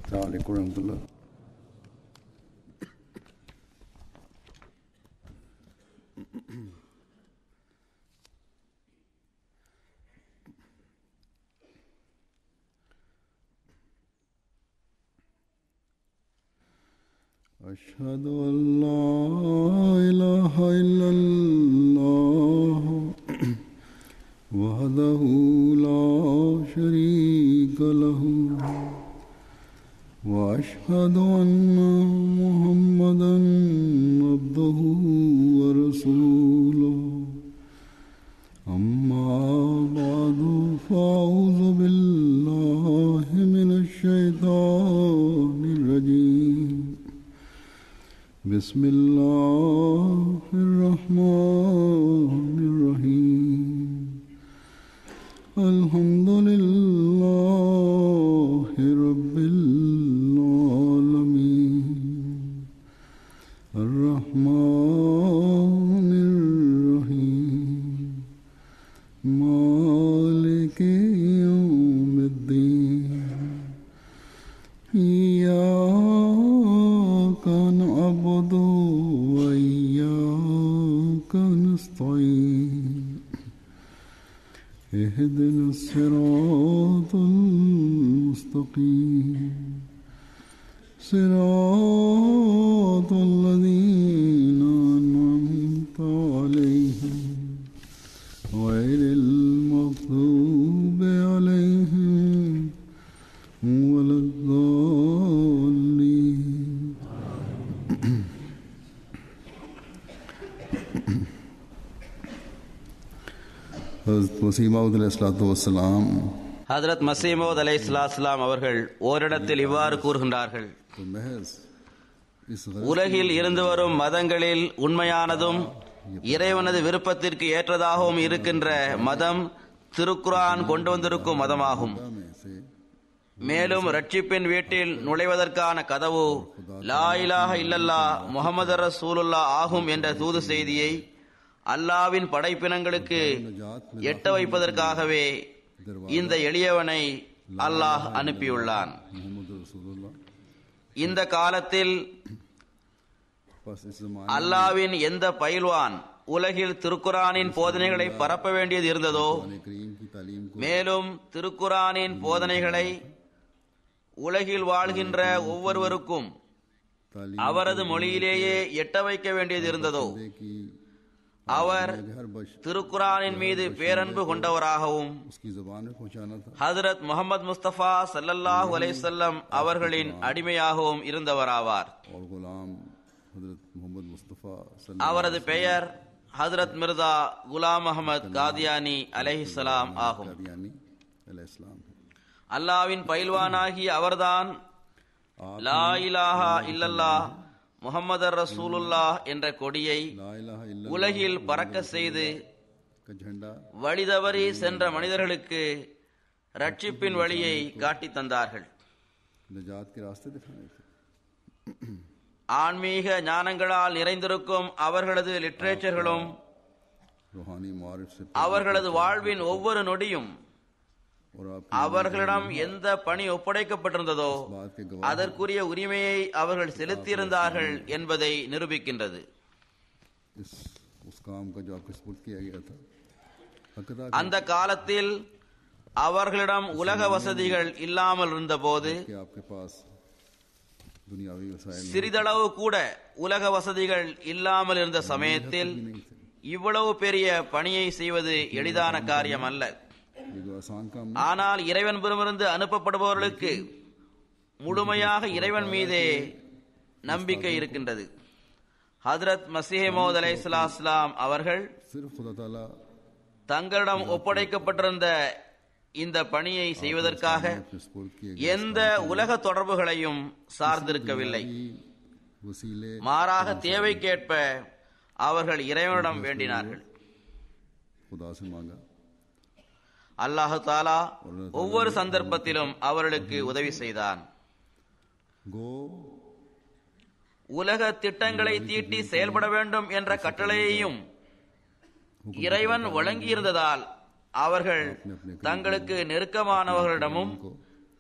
السلام عليكم ورحمة الله. أشهد أن لا إله إلا الله وحده لا شريك له وأشهد أن محمدا عبده ورسوله أما بعد فأعوذ بالله من الشيطان الرجيم بسم الله الرحمن الرحيم الحمد لله رب العالمين الرحمن الرحيم مالك يوم الدين إياك نعبد وإياك نستعين اهدنا الصراط المستقيم صراط الذين أنعمت عليهم غير المغضوب عليهم ولا الضالين. ஹதரத் மஸீஹ் மவ்ஊத் அலைஹிஸ்ஸலாம் அவர்கள் ஓரிடத்தில் இவ்வாறு கூறுகின்றார்கள்: உலகில் இருந்து வரும் மதங்களில் உண்மையானதும் இறைவனது விருப்பத்திற்கு ஏற்றதாகவும் இருக்கின்ற மதம் திருக்குர்ஆன் கொண்டு வந்திருக்கும் மதமாகும். மேலும் ரட்சிப்பின் வீட்டில் நுழைவதற்கான கதவு லா இலாஹ இல்லல்லாஹ் முஹம்மது ரசூலுல்லாஹ் ஆகும் என்ற தூது செய்தியை அல்லாவின் படைப்பினங்களுக்கு எட்ட வைப்பதற்காகவே இந்த எளியவனை அல்லாஹ் அனுப்பியுள்ளான். இந்த காலத்தில் அல்லாவின் எந்த பயில்வான் உலகில் திருக்குர்ஆனின் போதனைகளை பரப்ப வேண்டியது இருந்ததோ, மேலும் திருக்குர்ஆனின் போதனைகளை உலகில் வாழ்கின்ற ஒவ்வொருவருக்கும் அவரது மொழியிலேயே எட்ட வைக்க வேண்டியது இருந்ததோ, அவர் திருக்குர்ஆனின் மீது பேரன்பு கொண்டவராகவும் ஹஜ்ரத் முஹம்மது முஸ்தபா ஸல்லல்லாஹு அலைஹி வஸல்லம் அவர்களின் அடிமையாகவும் இருந்தவராவார். அவரது பெயர் ஹஜ்ரத் மிர்சா குலாம் அஹ்மத் காதியானி அலைஹிஸ்ஸலாம் ஆகும். அல்லாவின் பயில்வானாகிய அவர்தான் லா இலாஹா இல்லல்லாஹ் முஹம்மது ரசூலுல்லாஹ் என்ற கொடியை உலகில் பறக்க செய்து வழிதவறி சென்ற மனிதர்களுக்கு ரட்சிப்பின் வழியை காட்டி தந்தார்கள். ஆன்மீக ஞானங்களால் நிறைந்திருக்கும் அவர்களது லிட்ரேச்சர்களும் அவர்களது வாழ்வின் ஒவ்வொரு நொடியும் அவர்களிடம் எந்த பணி ஒப்படைக்கப்பட்டிருந்ததோ அதற்குரிய உரிமையை அவர்கள் செலுத்தியிருந்தார்கள் என்பதை நிரூபிக்கின்றது. அந்த காலத்தில் அவர்களிடம் உலக வசதிகள் இல்லாமல் இருந்தபோது, சிறிதளவு கூட உலக வசதிகள் இல்லாமல் இருந்த சமயத்தில் இவ்வளவு பெரிய பணியை செய்வது எளிதான காரியம் அல்ல. ஆனால் இறைவன் புறமிருந்து அனுப்பப்படுபவர்களுக்கு முழுமையாக இறைவன் மீதே நம்பிக்கை இருக்கின்றது. ஹஜ்ரத் மஸீஹ் மவ்ஊத் அலைஹிஸ்ஸலாம் அவர்கள் தங்களிடம் ஒப்படைக்கப்பட்டிருந்த இந்த பணியை செய்வதற்காக எந்த உலக தொடர்புகளையும் சார்ந்திருக்கவில்லை. மாறாக தேவைக்கேற்ப அவர்கள் இறைவனிடம் வேண்டினார்கள். அல்லாஹ் தஆலா ஒவ்வொரு சந்தர்ப்பத்திலும் அவர்களுக்கு உதவி செய்தான். உலக திட்டங்களை தீட்டி செயல்பட வேண்டும் என்ற கட்டளையையும் இறைவன் வழங்கியிருந்ததால் அவர்கள் தங்களுக்கு நெருக்கமானவர்களிடமும்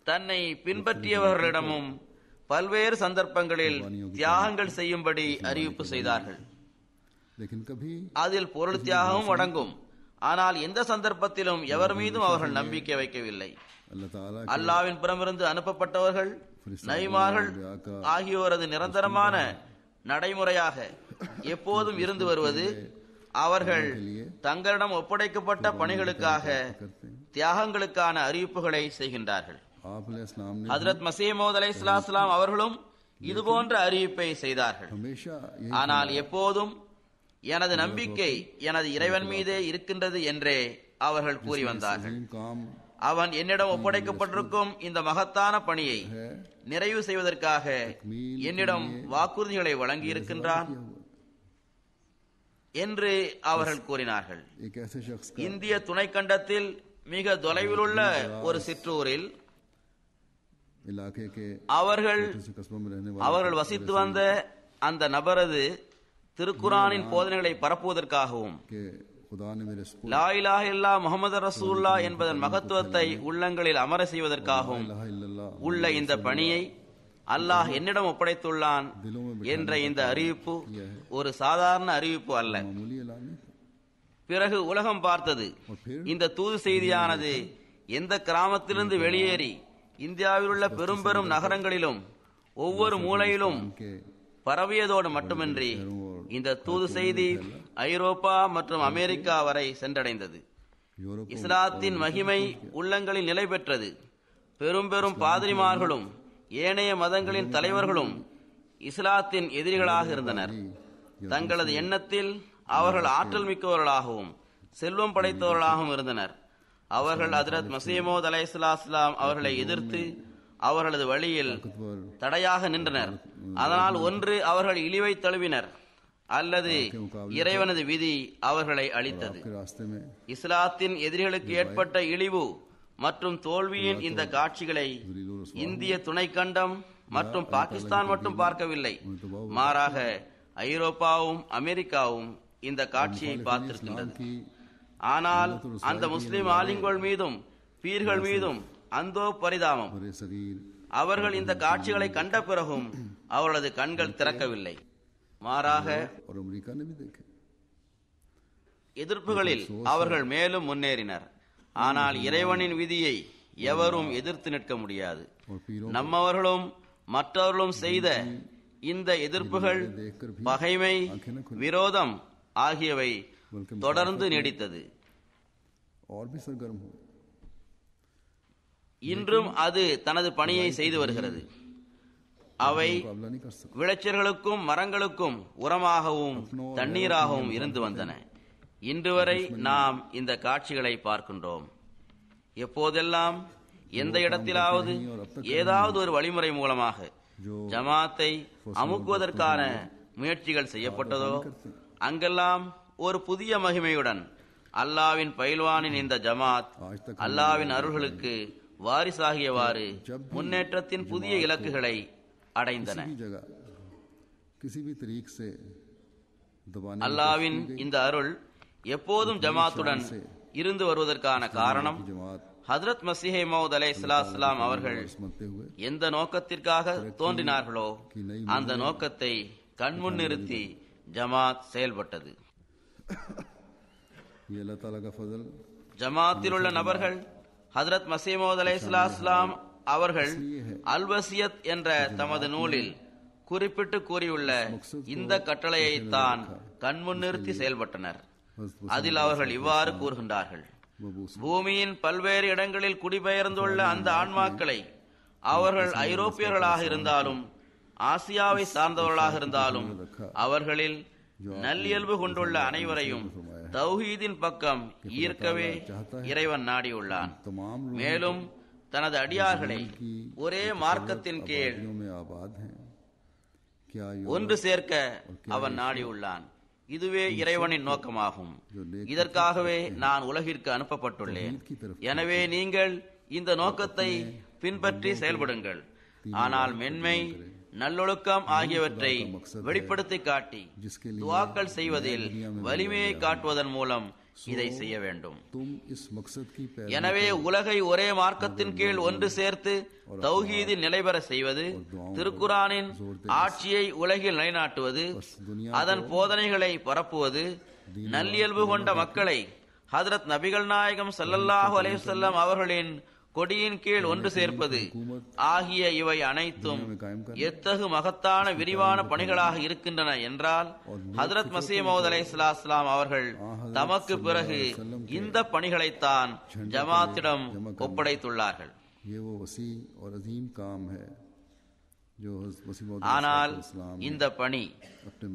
தன்னை பின்பற்றியவர்களிடமும் பல்வேறு சந்தர்ப்பங்களில் தியாகங்கள் செய்யும்படி அறிவிப்பு செய்தார்கள். लेकिन कभी அதில் பொருள் தியாகமும் அடங்கும். ஆனால் எந்த சந்தர்ப்பத்திலும் எவர் மீதும் அவர்கள் நம்பிக்கை வைக்கவில்லை. अल्लाह ताला அல்லாவின் புறமிருந்து அனுப்பப்பட்டவர்கள், நபிமார்கள் ஆகியோரது நிரந்தரமான நடைமுறையாக எப்போதும் இருந்து வருவது, அவர்கள் தங்களிடம் ஒப்படைக்கப்பட்ட பணிகளுக்காக தியாகங்களுக்கான அறிவிப்புகளை செய்கின்றார்கள். आप अलैहिस्सलाम ने ஹஜ்ரத் மஸீஹ் மவ்ஊத் அலைஹிஸ்ஸலாம் அவர்களும் இதுபோன்ற அறிவிப்பை செய்தார்கள். हमेशा यही ஆனால் எப்போதும் எனது நம்பிக்கை எனது இறைவன் மீதே இருக்கின்றது என்றே அவர்கள் கூறி வந்தார்கள். काम அவன் என்னிடம் ஒப்படைக்கப்பட்டிருக்கும் இந்த மகத்தான பணியை है நிறைவு செய்வதற்காக என்னிடம் வாக்குறுதிகளை வழங்கி இருக்கின்றான் என்று அவர்கள் கூறினார்கள். एक ऐसे शख्स का இந்திய துணைக்கண்டத்தில் மிக தொலைவில் உள்ள ஒரு சிற்றூரில் इलाके के அவர்கள் किसी कस्बों में रहने அவர்கள் वाले வசித்து வந்த அந்த நபரது திருக்குரானின் போதனைகளை பரப்புவதற்காகவும் के खुदा ने मेरे स्पुर லா இலாஹ இல்லல்லாஹ் முஹம்மது ரசூலுல்லாஹ் என்பதன் மகத்துவத்தை உள்ளங்களில் அமர செய்வதற்காகவும் इलाहा इल्लल्लाह உள்ள இந்த பணியை அல்லாஹ் என்னிடம் ஒப்படைத்துள்ளான் दिलों में என்ற இந்த அறிவிப்பு ஒரு சாதாரண அறிவிப்பு அல்ல. मामूली ऐलान नहीं था। பிறகு உலகம் பார்த்தது. और फिर இந்த தூது செய்தியானது எந்த கிராமத்திலிருந்து வெளியேறி இந்தியாவில் உள்ள பெரும் பெரும் நகரங்களிலும் ஒவ்வொரு மூலையிலும் उनके பரவியதோடு மட்டுமின்றி இந்த தூது செய்தி ஐரோப்பா மற்றும் அமெரிக்கா வரை சென்றடைந்தது. यूरोप இஸ்லாத்தின் மகிமை உள்ளங்களில் நிலை பெற்றது. பெரும் பெரும் பாதிரிமார்களும் ஏனைய மதங்களின் தலைவர்களும் இஸ்லாத்தின் எதிரிகளாக இருந்தனர். தங்களது எண்ணத்தில் அவர்கள் ஆற்றல் மிக்கவர்களாகவும் செல்வம் படைத்தவர்களாகவும் இருந்தனர். அவர்கள் ஹஜ்ரத் மஸீஹ் மவ்ஊத் அலைஹிஸ்ஸலாம் அவர்களை எதிர்த்து அவர்களது வழியில் தடையாக நின்றனர். அதனால் ஒன்று அவர்கள் இழிவை தழுவினர், அல்லது இறைவனது விதி அவர்களை அழித்தது. के रास्ते में இஸ்லாத்தின் எதிரிகளுக்கு ஏற்பட்ட இழிவு மற்றும் தோல்வியின் இந்த காட்சிகளை இந்திய துணைக்கண்டம் மற்றும் பாகிஸ்தான் மட்டும் பார்க்கவில்லை, மாறாக ஐரோப்பாவும் அமெரிக்காவும் இந்த காட்சியை பார்த்திருக்கின்றது. की ஆனால் அந்த முஸ்லிம் ஆலிம்கள் மீதும் பீர்கள் மீதும் அந்தோ பரிதாபம், बड़े शरीर அவர்கள் இந்த காட்சிகளை கண்ட பிறகும் அவர்களது கண்கள் திறக்கவில்லை. மாறாக और अमेरिका ने भी देखे। எதிர்ப்புகளில் அவர்கள் மேலும் முன்னேறினர். ஆனால் இறைவனின் விதியை எவரும் எதிர்த்து நிற்க முடியாது. और पीरों நம்மவர்களும் மற்றவர்களும் செய்த இந்த எதிர்ப்புகள், பகைமை, விரோதம் ஆகியவை தொடர்ந்து நீடித்தது. और भी सरगर्म हुए। இன்றும் அது தனது பணியை செய்து வருகிறது. அவை मुकाबला नहीं कर सकते। விளைச்சல்களுக்கும் மரங்களுக்கும் உரமாகவும் தண்ணீராகவும் இருந்து வந்தன. இன்று வரை நாம் இந்த காட்சிகளை பார்க்கின்றோம். எப்போதெல்லாம் எந்த இடத்திலாவது ஏதாவது ஒரு வழிமுறை மூலமாக ஜமாத்தை அமுக்குவதற்கான முயற்சிகள் செய்யப்பட்டதோ அங்கெல்லாம் ஒரு புதிய மகிமையுடன் அல்லாவின் பயில்வானின் இந்த ஜமாத் அல்லாவின் அருள்களுக்கு வாரிசாகியவாறு முன்னேற்றத்தின் புதிய இலக்குகளை அடைந்தன. किसी भी जगह किसी भी तरीक से दबाने அல்லாவின் இந்த அருள் எப்போதும் ஜமாத்துடன் இருந்து வருவதற்கான காரணம், जमात ஹஜ்ரத் மஸீஹ் மவ்ஊத் அலைஹிஸ்ஸலாம் அவர்கள் समझते हुए எந்த நோக்கத்திற்காக தோன்றினார்களோ அந்த நோக்கத்தை கண்முன் நிறுத்தி ஜமாத் செயல்பட்டது. ये अल्लाह ताला का फजल ஜமாத்தில் உள்ள நபர்கள் ஹஜ்ரத் மஸீஹ் மவ்ஊத் அலைஹிஸ்ஸலாம் அவர்கள் அல் வசியத் என்ற தமது நூலில் குறிப்பிட்டு கூறியுள்ள இந்த கட்டளையைத்தான் கண்முன் நிறுத்தி செயல்பட்டனர். அதில் அவர்கள் இவ்வாறு கூறுகின்றார்கள்: பூமியின் பல்வேறு இடங்களில் குடிபெயர்ந்துள்ள அந்த ஆன்மாக்களை அவர்கள் ஐரோப்பியர்களாக இருந்தாலும் ஆசியாவை சார்ந்தவர்களாக இருந்தாலும் அவர்களில் நல்லியல்பு கொண்டுள்ள அனைவரையும் தௌஹீதின் பக்கம் ஈர்க்கவே இறைவன் நாடியுள்ளான். மேலும் தனது அடியார்களை ஒரே மார்க்கத்தின் கீழ் में आबाद हैं। क्या ஒன்று சேர்க்க அவன் நாடியுள்ளான். இதுவே இறைவனின் நோக்கமாகும். இதற்காகவே நான் உலகிற்கு அனுப்பப்பட்டுள்ளேன். எனவே நீங்கள் இந்த நோக்கத்தை பின்பற்றி செயல்படுங்கள். ஆனால் மென்மை, நல்லொழுக்கம் ஆகியவற்றை வெளிப்படுத்தி காட்டி துஆக்கள் செய்வதில் வலிமையை காட்டுவதன் மூலம் இதை செய்ய வேண்டும். तुम इस मकसद की पैरवी எனவே உலகை ஒரே மார்க்கத்தின் கீழ் ஒன்று சேர்த்து தௌஹீதில் நிலைபெற செய்வது, திருக்குரானின் ஆட்சியை உலகில் நிலைநாட்டுவது, அதன் போதனைகளை பரப்புவது, நல்லியல்பு கொண்ட மக்களை ஹதரத் நபிகள் நாயகம் ஸல்லல்லாஹு அலைஹி வஸல்லம் அவர்களின் கொடியின் கீழ் ஒன்று சேர்ப்பது ஆகிய இவை அனைத்தும் எத்தகு மகத்தான விரிவான பணிகளாக இருக்கின்றன என்றால், ஹதரத் மஸீஹ் மவ்ஊத் அலைஹிஸ்ஸலாம் அவர்கள் தமக்கு பிறகு இந்த பணிகளைத்தான் ஜமாத்திடம் ஒப்படைத்துள்ளார்கள். ये वो वसी और अजीम काम है जो मसीह मौद ஆனால் இந்த பணி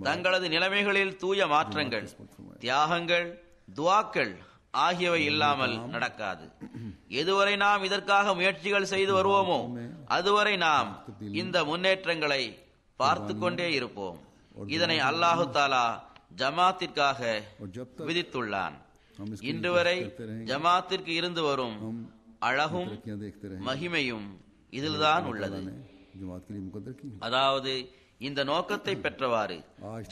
தங்களது நிலைமைகளில் தூய மாற்றங்கள், தியாகங்கள், துஆக்கள் ஆகியவை இல்லாமல் நடக்காது. எதுவரை நாம் இதற்காக முயற்சிகள் செய்து வருவோமோ அதுவரை நாம் இந்த முன்னேற்றங்களை பார்த்து கொண்டே இருப்போம். இதனை அல்லாஹு தாலா ஜமாத்திற்காக விதித்துள்ளான். இன்று வரை ஜமாத்திற்கு இருந்து வரும் அழகும் மகிமையும் இதில்தான் உள்ளது. அதாவது இந்த நோக்கத்தை பெற்றவாறு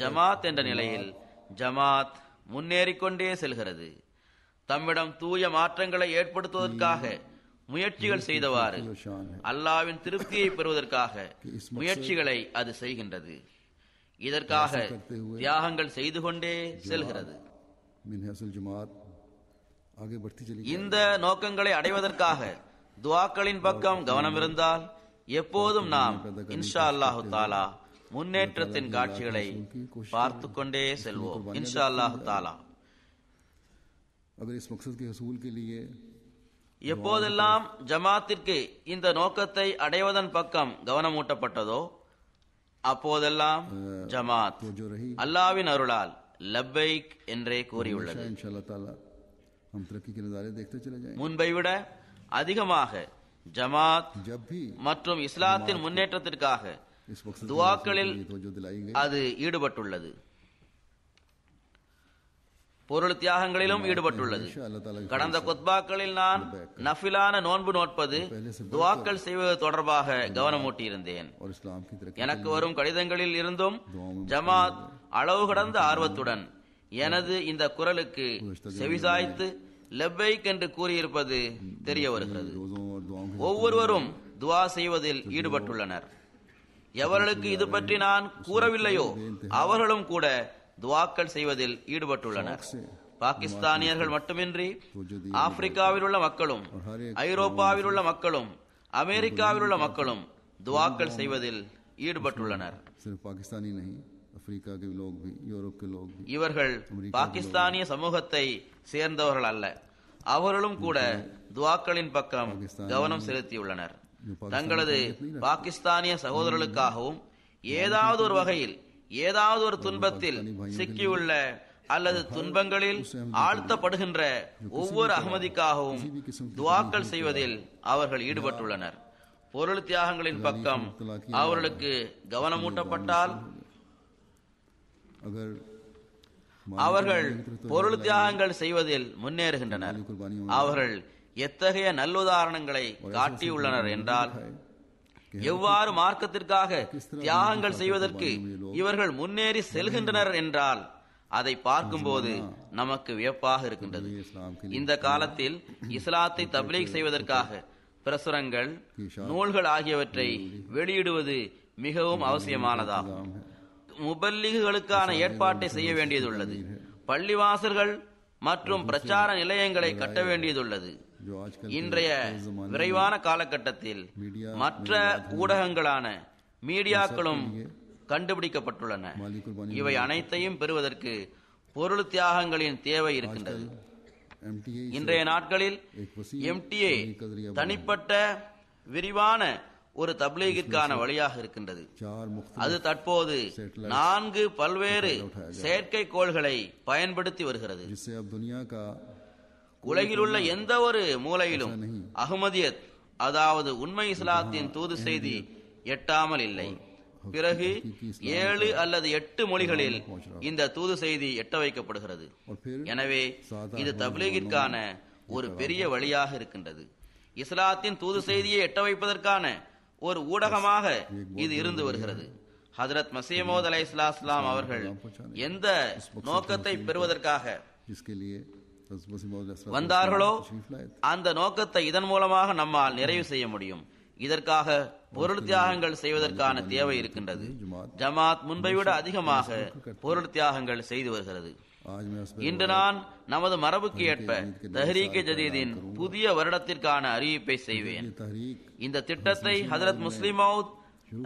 ஜமாத் என்ற நிலையில் ஜமாத் முன்னேறிக்கொண்டே செல்கிறது. தம்மிடம் தூய மாற்றங்களை ஏற்படுத்துவதற்காக முயற்சிகள் செய்தவாறு அல்லாஹ்வின் திருப்தியை பெறுவதற்காக முயற்சிகளை அது செய்கின்றது. இதற்காக தியாகங்கள் செய்து கொண்டே செல்கிறது. இந்த நோக்கங்களை அடைவதற்காக துஆக்களின் பக்கம் கவனம் இருந்தால் எப்போதும் நாம் இன்ஷா அல்லாஹு தாலா முன்னேற்றத்தின் காட்சிகளை பார்த்து கொண்டே செல்வோம். இன்ஷா அல்லாஹு தாலா. எப்போதெல்லாம் ஜமாத்திற்கு இந்த நோக்கத்தை அடைவதன் பக்கம் கவனமூட்டப்பட்டதோ அப்போதெல்லாம் ஜமாத் அல்லாஹ்வின் அருளால் லப்பைக் என்றே கூறியுள்ளது. முன்பை விட அதிகமாக ஜமாத் மற்றும் இஸ்லாத்தின் முன்னேற்றத்திற்காக துஆக்களில் அது ஈடுபட்டுள்ளது. பொருள் தியாகங்களிலும் ஈடுபட்டுள்ளது. கடந்த குத்பாக்களில் நான் நஃபிலான நோன்பு நோட்பது, துஆக்கள் செய்வது தொடர்பாக கவனமூட்டியிருந்தேன். எனக்கு வரும் கடிதங்களில் இருந்தும் ஜமாத் அளவு கடந்த ஆர்வத்துடன் எனது இந்த குரலுக்கு செவிசாய்த்து லப்பைக் என்று கூறியிருப்பது தெரிய வருகிறது. ஒவ்வொருவரும் துஆ செய்வதில் ஈடுபட்டுள்ளனர். எவர்களுக்கு இது பற்றி நான் கூறவில்லையோ அவர்களும் கூட துஆக்கள் செய்வதில் ஈடுபட்டுள்ளனர். பாகிஸ்தானியர்கள் மட்டுமின்றி ஆப்பிரிக்காவில் உள்ள மக்களும், ஐரோப்பாவில் உள்ள மக்களும், அமெரிக்காவில் உள்ள மக்களும் துஆக்கள் செய்வதில் ஈடுபட்டுள்ளனர். இவர்கள் பாகிஸ்தானிய சமூகத்தை சேர்ந்தவர்கள் அல்ல. அவர்களும் கூட துஆக்களின் பக்கம் கவனம் செலுத்தியுள்ளனர். தங்களது பாகிஸ்தானிய சகோதரர்களுக்காகவும் ஏதாவது ஒரு வகையில் ஏதாவது ஒரு துன்பத்தில் சிக்கியுள்ள அல்லது துன்பங்களில் ஆழ்த்தப்படுகின்ற ஒவ்வொரு அகமதிக்காகவும் துஆக்கள் செய்வதில் அவர்கள் ஈடுபட்டுள்ளனர். பொருள் தியாகங்களின் பக்கம் அவர்களுக்கு கவனமூட்டப்பட்டால் அவர்கள் பொருள் தியாகங்கள் செய்வதில் முன்னேறுகின்றனர். அவர்கள் எத்தகைய நல்லுதாரணங்களை காட்டியுள்ளனர் என்றால், எவ்வாறு மார்க்கத்திற்காக தியாகங்கள் செய்வதற்கு இவர்கள் முன்னேறி செல்கின்றனர் என்றால் அதை பார்க்கும்போது நமக்கு வியப்பாக இருக்கின்றது. இந்த காலத்தில் இஸ்லாத்தை தப்லீக் செய்வதற்காக பிரசுரங்கள், நூல்கள் ஆகியவற்றை வெளியிடுவது மிகவும் அவசியமானதாகும். முபல்லிகுகளுக்கான ஏற்பாட்டை செய்ய வேண்டியதுள்ளது. பள்ளிவாசல்கள் மற்றும் பிரச்சார நிலையங்களை கட்ட வேண்டியதுள்ளது. இன்றைய விரைவான காலகட்டத்தில் மற்ற ஊடகங்களான மீடியாக்களும் கண்டுபிடிக்கப்பட்டுள்ளன. இவை அனைத்தையும் பெறுவதற்கு பொருள் தியாகங்களின் தேவை இருக்கின்றது. இன்றைய நாட்களில் MTA தனிப்பட்ட விரிவான ஒரு தப்லீகிற்கான வழியாக இருக்கின்றது. அது தற்போது 4 பல்வேறு செயற்கைக்கோள்களை பயன்படுத்தி வருகிறது. உலகில் உள்ள எந்த ஒரு மூலையிலும் அஹ்மதியத், அதாவது உண்மை இஸ்லாத்தின் தூது செய்தி எட்டாமல் இல்லை. பிறகு 7 அல்லது 8 மொழிகளில் இந்த தூது செய்தி எட்ட வைக்கப்படுகிறது. எனவே இது தப்லீகிற்கான ஒரு பெரிய வழியாக இருக்கின்றது. இஸ்லாத்தின் தூது செய்தியை எட்ட வைப்பதற்கான ஒரு ஊடகமாக இது இருந்து வருகிறது. ஹஜ்ரத் மஸீஹ் மவ்ஊத் அலைஹிஸ்ஸலாம் அவர்கள் எந்த நோக்கத்தை பெறுவதற்காக வந்தார்களோ அந்த நோக்கத்தை இதன் மூலமாக நம்மால் நிறைவு செய்ய முடியும். இதற்காக பொருள் தியாகங்கள் செய்வதற்கான தேவை இருக்கின்றது. ஜமாத் முன்பை விட அதிகமாக பொருள் தியாகங்கள் செய்து வருகிறது. இன்று நான் நமது மரபுக்கு ஏற்ப தஹ்ரீக் ஜதீதின் புதிய வருடத்திற்கான அறிவிப்பை செய்வேன். இந்த திட்டத்தை ஹஜ்ரத் முஸ்லிம் மவ்ஊத்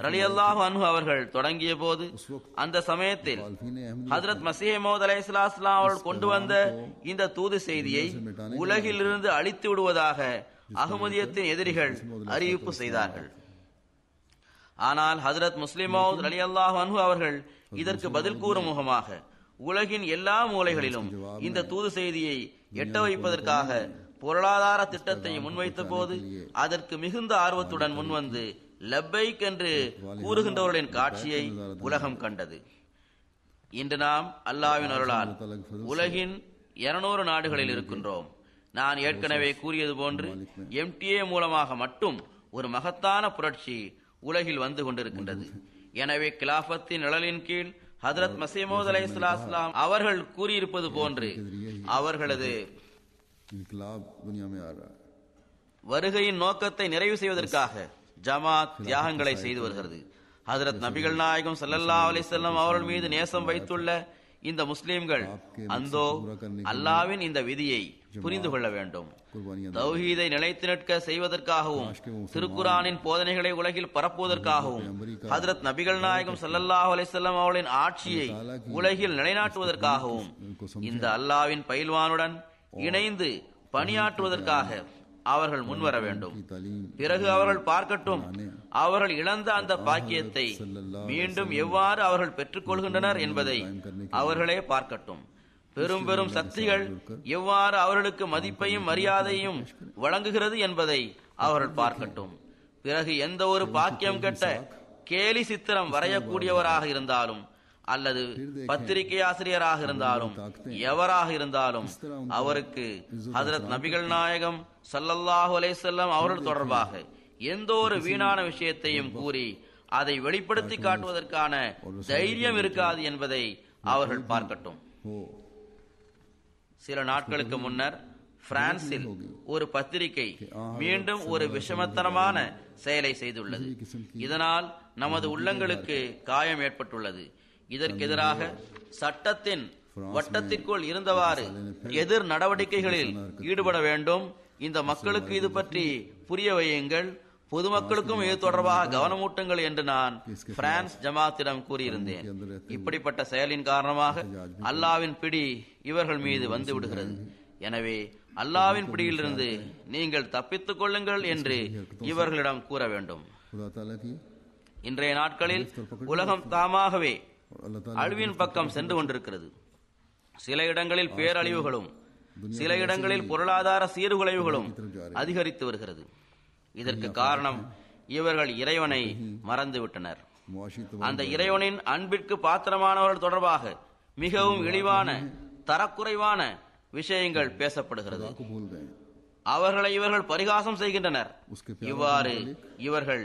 ரலியல்லாஹு அன்ஹு அவர்கள் தொடங்கிய போது, அந்த சமயத்தில் ஹஜ்ரத் மஸீஹ் மவ்ஊத் அலைஹிஸ்ஸலாம் அவர்கள் கொண்டு வந்த இந்த தூது செய்தியை உலகிலிருந்து அழித்து விடுவதாக அஹ்மதியத்தின் எதிரிகள் அறிவிப்பு செய்தார்கள். ஆனால் ஹஜ்ரத் முஸ்லிம் மவ்ஊத் ரலியல்லாஹு அன்ஹு அவர்கள் இதற்கு பதில் கூறும் முகமாக உலகின் எல்லா மூலைகளிலும் இந்த தூது செய்தியை எட்ட வைப்பதற்காக பொருளாதார திட்டத்தை முன்வைத்த போது அதற்கு மிகுந்த ஆர்வத்துடன் முன்வந்து லப்பைக் என்று கூறுகின்றவர்களின் காட்சியை உலகம் கண்டது. இன்று நாம் அல்லாஹ்வின் அருளால் உலகின் 200 நாடுகளில் இருக்கின்றோம். நான் ஏற்கனவே கூறியது போன்று MTA மூலமாக மட்டும் ஒரு மகத்தான புரட்சி உலகில் வந்து கொண்டிருக்கின்றது. எனவே கிலாஃபத்தின் நிழலின் கீழ் ஹஜ்ரத் மஸீஹ் மவ்ஊத் அலைஹிஸ்ஸலாம் அவர்கள் கூறியிருப்பது போன்று அவர்களது வருகையின் நோக்கத்தை நிறைவு செய்வதற்காக ஜமாத் தியாகங்களை செய்து வருகிறது. ஹஜ்ரத் நபிகள் நாயகம் ஸல்லல்லாஹு அலைஹி வஸல்லம் அவர்கள் மீது நேசம் வைத்துள்ள இந்த முஸ்லிம்கள் அந்தோ அல்லாஹ்வின் இந்த விதியை புரிந்து கொள்ள வேண்டும். தௌஹீதை நிலைத்து நிற்க செய்வதற்காகவும் திருக்குரானின் போதனைகளை உலகில் பரப்புவதற்காகவும் ஹஜ்ரத் நபிகள் நாயகம் ஸல்லல்லாஹு அலைஹி வஸல்லம் அவர்களின் ஆட்சியை உலகில் நிலைநாட்டுவதற்காகவும் இந்த அல்லாஹ்வின் பயில்வானுடன் இணைந்து பணியாற்றுவதற்காக அவர்கள் முன்வர வேண்டும். பிறகு அவர்கள் பார்க்கட்டும், அவர்கள் இழந்த அந்த பாக்கியத்தை மீண்டும் எவ்வாறு அவர்கள் பெற்றுக் கொள்கின்றனர் என்பதை அவர்களே பார்க்கட்டும். பெரும் பெரும் சக்திகள் எவ்வாறு அவர்களுக்கு மதிப்பையும் மரியாதையும் வழங்குகிறது என்பதை அவர்கள் பார்க்கட்டும். பிறகு எந்த ஒரு பாக்கியம் கெட்ட கேலி சித்திரம் வரையக்கூடியவராக இருந்தாலும் அல்லது பத்திரிகை ஆசிரியராக இருந்தாலும் எவராக இருந்தாலும் அவருக்கு ஹஜ்ரத் நபிகள் நாயகம் ஸல்லல்லாஹு அலைஹி வஸல்லம் அவர்கள் தொடர்பாக எந்த ஒரு வீணான விஷயத்தையும் கூறி அதை வெளிப்படுத்தி காட்டுவதற்கான தைரியம் இருக்காது என்பதை அவர்கள் பார்க்கட்டும். சில நாட்களுக்கு முன்னர் பிரான்சில் ஒரு பத்திரிகை மீண்டும் ஒரு விஷமத்தனமான செயலை செய்துள்ளது. இதனால் நமது உள்ளங்களுக்கு காயம் ஏற்பட்டுள்ளது. இதற்கு எதிராக சட்டத்தின் வட்டத்திற்குள் இருந்தவாறு எதிர் நடவடிக்கைகளில் ஈடுபட வேண்டும். இந்த மக்களுக்கு இது பற்றி புரிய வையுங்கள், பொதுமக்களுக்கும் இது தொடர்பாக கவனமூட்டுங்கள் என்று நான் பிரான்ஸ் ஜமாத்திடம் கூறியிருந்தேன். இப்படிப்பட்ட செயலின் காரணமாக அல்லாஹ்வின் பிடி இவர்கள் மீது வந்து விடுகிறது. எனவே அல்லாஹ்வின் பிடியிலிருந்து நீங்கள் தப்பித்துக் கொள்ளுங்கள் என்று இவர்களிடம் கூற வேண்டும். இன்றைய நாட்களில் உலகம் தாமாகவே அழிவின் பக்கம் சென்று கொண்டிருக்கிறது. சில இடங்களில் பேரழிவுகளும் சில இடங்களில் பொருளாதார சீர்குலைவுகளும் அதிகரித்து வருகிறது. இதற்கு காரணம் இவர்கள் இறைவனை மறந்துவிட்டனர். அந்த இறைவனின் அன்பிற்கு பாத்திரமானவர்கள் தொடர்பாக மிகவும் இழிவான தரக்குறைவான விஷயங்கள் பேசப்படுகிறது. அவர்களை இவர்கள் பரிகாசம் செய்கின்றனர். இவ்வாறு இவர்கள்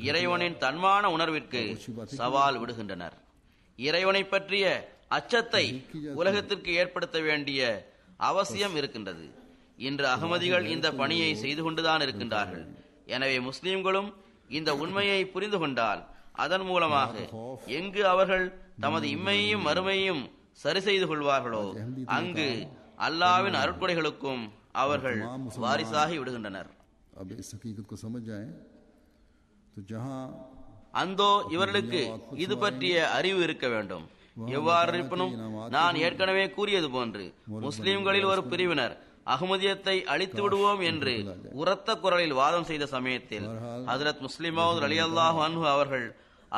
இறைவனின் தன்மான உணர்விற்கு சவால் விடுகின்றனர். இறைவனை பற்றிய அச்சத்தை உலகத்திற்கு ஏற்படுத்த வேண்டிய அவசியம் இருக்கின்றது. இன்று அகமதிகள் இந்த பணியை செய்து கொண்டுதான் இருக்கின்றார்கள். எனவே முஸ்லிம்களும் இந்த உண்மையை புரிந்து கொண்டால் அதன் மூலமாக எங்கு அவர்கள் தமது இம்மையையும் மறுமையையும் சரி செய்து கொள்வார்களோ அங்கு அல்லாஹ்வின் அருட்கொடைகளுக்கும் அவர்கள் வாரிசாகி விடுகின்றனர். அந்தோ இவர்களுக்கு இது பற்றிய அறிவு இருக்க வேண்டும். எவ்வாறு இருப்பினும் நான் ஏற்கனவே கூறியது போன்று முஸ்லிம்களில் ஒரு பிரிவினர் அஹ்மதியத்தை அழித்து விடுவோம் என்று உரத்த குரலில் வாதம் செய்த சமயத்தில் ஹஜ்ரத் முஸ்லிம் மவ்ஊத் ரலியல்லாஹு அன்ஹு அவர்கள்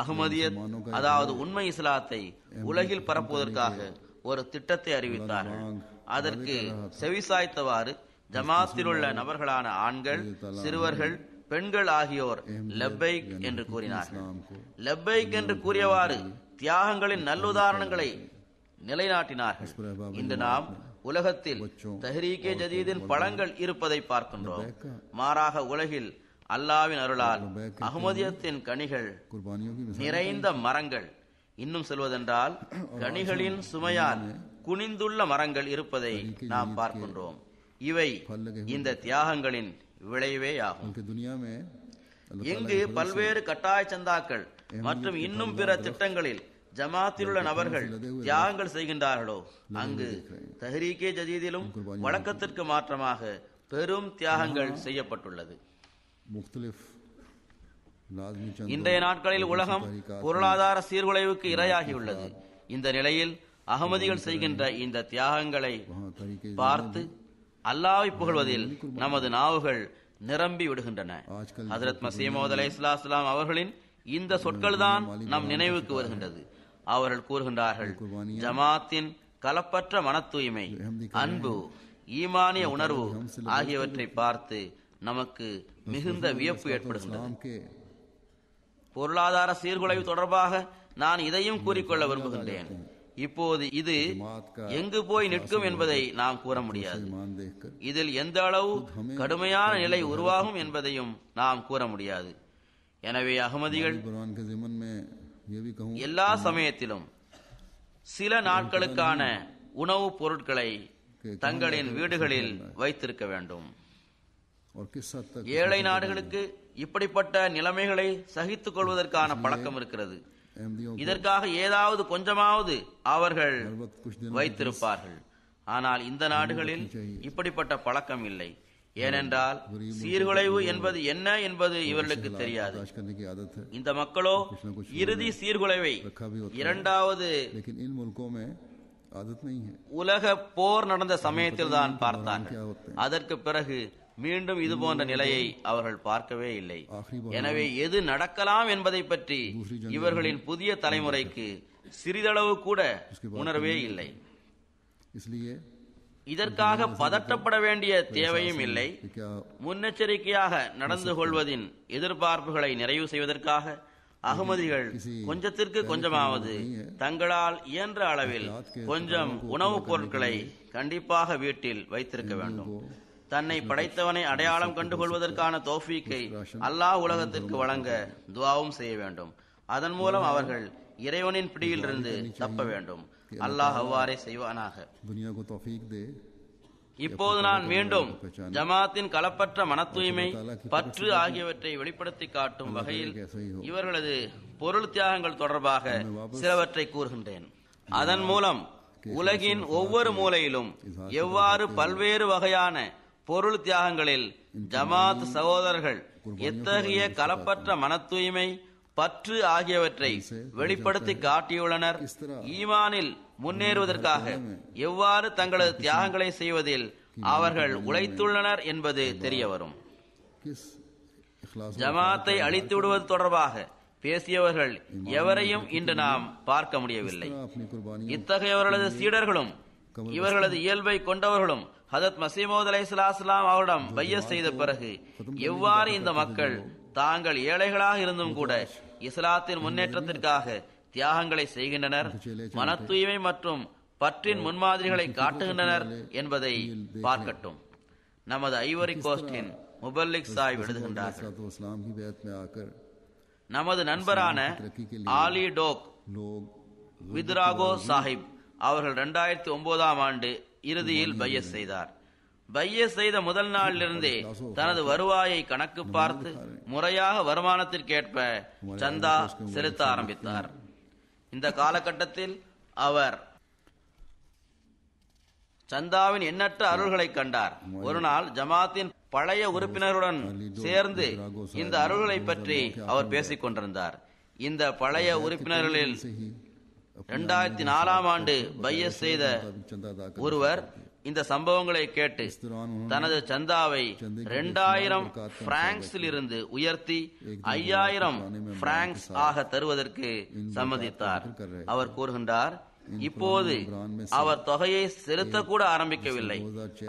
அஹ்மதியத், அதாவது உண்மை இஸ்லாத்தை உலகில் பரப்புவதற்காக ஒரு திட்டத்தை அறிவித்தார்கள். அதற்கு செவிசாய்த்தவாறு ஜமாத்தில் உள்ள நபர்களான ஆண்கள், சிறுவர்கள், பெண்கள் ஆகியோர் லப்பைக் என்று கூறினார்கள். லப்பைக் என்று கூறியவாறு தியாகங்களின் நல்லுதாரணங்களை நிலைநாட்டினார்கள். இன்று நாம் உலகத்தில் தஹ்ரீகே ஜதீதின் பழங்கள் இருப்பதை பார்க்கின்றோம். மாறாக உலகில் அல்லாஹ்வின் அருளால் அஹ்மதியத்தின் கனிகள் நிறைந்த மரங்கள் இன்னும் சொல்வதென்றால் கனிகளின் சுமையால் குனிந்துள்ள மரங்கள் இருப்பதை நாம் பார்க்கின்றோம். இவை இந்த தியாகங்களின் விளைவே ஆகும். उनकी दुनिया में எங்கு பல்வேறு கட்டாய சந்தாக்கள் மற்றும் இன்னும் பிற திட்டங்களில் ஜமாத்தில் உள்ள நபர்கள் தியாகங்கள் செய்கின்றார்களோ அங்கு தஹ்ரீகே ஜதீதிலும் வழக்கத்திற்கு மாற்றமாக பெரும் தியாகங்கள் செய்யப்பட்டுள்ளது. मुख्तलिफ लाज़मी चंद இன்றைய நாட்களில் உலகம் பொருளாதார சீர்குலைவுக்கு இரையாகியுள்ளது. இந்த நிலையில் அகமதிகள் செய்கின்ற இந்த தியாகங்களை பார்த்து அல்லாஹ்வை புகழ்வதில் நமது நாவுகள் நிரம்பி விடுகின்றன. ஹஜ்ரத் மஸீஹ் மவ்ஊத் அலைஹிஸ்ஸலாம் அவர்களின் இந்த சொற்கள் தான் நம் நினைவுக்கு வருகின்றது. அவர்கள் கூறுகின்றார்கள், ஜமாத்தின் கலப்பற்ற மன தூய்மை, அன்பு, ஈமானிய உணர்வு ஆகியவற்றை பார்த்து நமக்கு மிகுந்த வியப்பு ஏற்படுகின்றது. பொருளாதார சீர்குலைவு தொடர்பாக நான் இதையும் கூறிக்கொள்ள விரும்புகின்றேன். இப்போது இது எங்கு போய் நிற்கும் என்பதை நாம் கூற முடியாது. இதில் எந்த அளவு கடுமையான நிலை உருவாகும் என்பதையும் நாம் கூற முடியாது. எனவே அகமதிகள் எல்லா சமயத்திலும் சில நாட்களுக்கான உணவுப் பொருட்களை தங்களின் வீடுகளில் வைத்திருக்க வேண்டும். ஏழை நாடுகளுக்கு இப்படிப்பட்ட நிலைமைகளை சகித்துக் கொள்வதற்கான பழக்கம் இருக்கிறது. இதற்காக ஏதாவது கொஞ்சமாவது அவர்கள் வைத்திருப்பார்கள். ஆனால் இந்த நாடுகளில் இப்படிப்பட்ட பழக்கம் இல்லை. ஏனென்றால் சீர்குலைவு என்பது என்ன என்பது இவர்களுக்கு தெரியாது. இந்த மக்களோ இறுதி சீர்குலைவை இரண்டாவது உலக போர் நடந்த சமயத்தில் தான் பார்த்தார்கள். அதற்கு பிறகு மீண்டும் இது போன்ற நிலையை அவர்கள் பார்க்கவே இல்லை. எனவே எது நடக்கலாம் என்பதை பற்றி இவர்களின் புதிய தலைமுறைக்கு சிறிதளவு கூட உணர்வே இல்லை. இதற்காக பதட்டப்பட வேண்டிய தேவையும் இல்லை. முன்னெச்சரிக்கையாக நடந்து கொள்வதின் எதிர்பார்ப்புகளை நிறைவு செய்வதற்காக அகமதிகள் கொஞ்சத்திற்கு கொஞ்சமாவது தங்களால் இயன்ற அளவில் கொஞ்சம் உணவுப் பொருட்களை கண்டிப்பாக வீட்டில் வைத்திருக்க வேண்டும். தன்னை படைத்தவனை அடையாளம் கண்டுகொள்வதற்கான தௌஃபீக்கை அல்லாஹ் உலகத்திற்கு வழங்க துஆவும் செய்ய வேண்டும். அதன் மூலம் அவர்கள் இறைவனின் பிடியிலிருந்து தப்ப வேண்டும். அல்லாஹ் அவ்வாறே செய்வானாக. இப்போது நான் மீண்டும் ஜமாத்தின் கலப்பற்ற மன தூய்மை, பற்று ஆகியவற்றை வெளிப்படுத்தி காட்டும் வகையில் இவர்களது பொருள் தியாகங்கள் தொடர்பாக சிலவற்றை கூறுகின்றேன். அதன் மூலம் உலகின் ஒவ்வொரு மூலையிலும் எவ்வாறு பல்வேறு வகையான பொருள் தியாகங்களில் ஜமாத் சகோதரர்கள் எத்தகைய கலப்பற்ற மன தூய்மை, பற்று ஆகியவற்றை வெளிப்படுத்தி காட்டியுள்ளனர், ஈமானில் முன்னேறுவதற்காக எவ்வாறு தங்களது தியாகங்களை செய்வதில் அவர்கள் உழைத்துள்ளனர் என்பது தெரிய வரும். ஜமாத்தை அழித்து விடுவது தொடர்பாக பேசியவர்கள் எவரையும் இன்று நாம் பார்க்க முடியவில்லை. இத்தகையவர்களது சீடர்களும் இவர்களது இயல்பை கொண்டவர்களும் ஹஜ்ரத் மஸீஹ் மவ்ஊத் அலைஹிஸ்ஸலாம் அவரிடம் பையத் செய்த பிறகு எவ்வாறு இந்த மக்கள் தாங்கள் ஏழைகளாக இருந்தும் கூட இஸ்லாத்தின் முன்னேற்றத்திற்காக தியாகங்களை செய்கின்றனர், மன தூய்மை மற்றும் பற்றின் முன்மாதிரிகளை காட்டுகின்றனர் என்பதை பார்க்கட்டும். நமது ஐவரி கோஸ்டின் முபல்லிக் சாஹிப் எழுதுகின்றார்கள், நமது நண்பரான ஆலி டோக் வித்ராகோ சாஹிப் அவர்கள் 2009ஆம் ஆண்டு இறுதியில் பையத் செய்தார். பையத் செய்த முதல் நாளிலிருந்தே தனது வருவாயை கணக்கு பார்த்து முறையாக வருமானத்திற்கேற்ப சந்தா செலுத்த ஆரம்பித்தார். இந்த காலகட்டத்தில் அவர் சந்தாவின் எண்ணற்ற அருள்களை கண்டார். ஒரு நாள் ஜமாத்தின் பழைய உறுப்பினருடன் சேர்ந்து இந்த அருள்களை பற்றி அவர் பேசிக் கொண்டிருந்தார். இந்த பழைய உறுப்பினர்களில் 2004ஆம் ஆண்டு பையத் செய்த ஒருவர் இந்த சம்பவங்களை கேட்டு தனது சந்தாவை 2000 பிராங்க்ஸில் இருந்து உயர்த்தி 5000 பிராங்க்ஸ் ஆக தருவதற்கு சம்மதித்தார். அவர் கூறுகின்றார், இப்போது அவர் தொகையை செலுத்தக்கூட ஆரம்பிக்கவில்லை.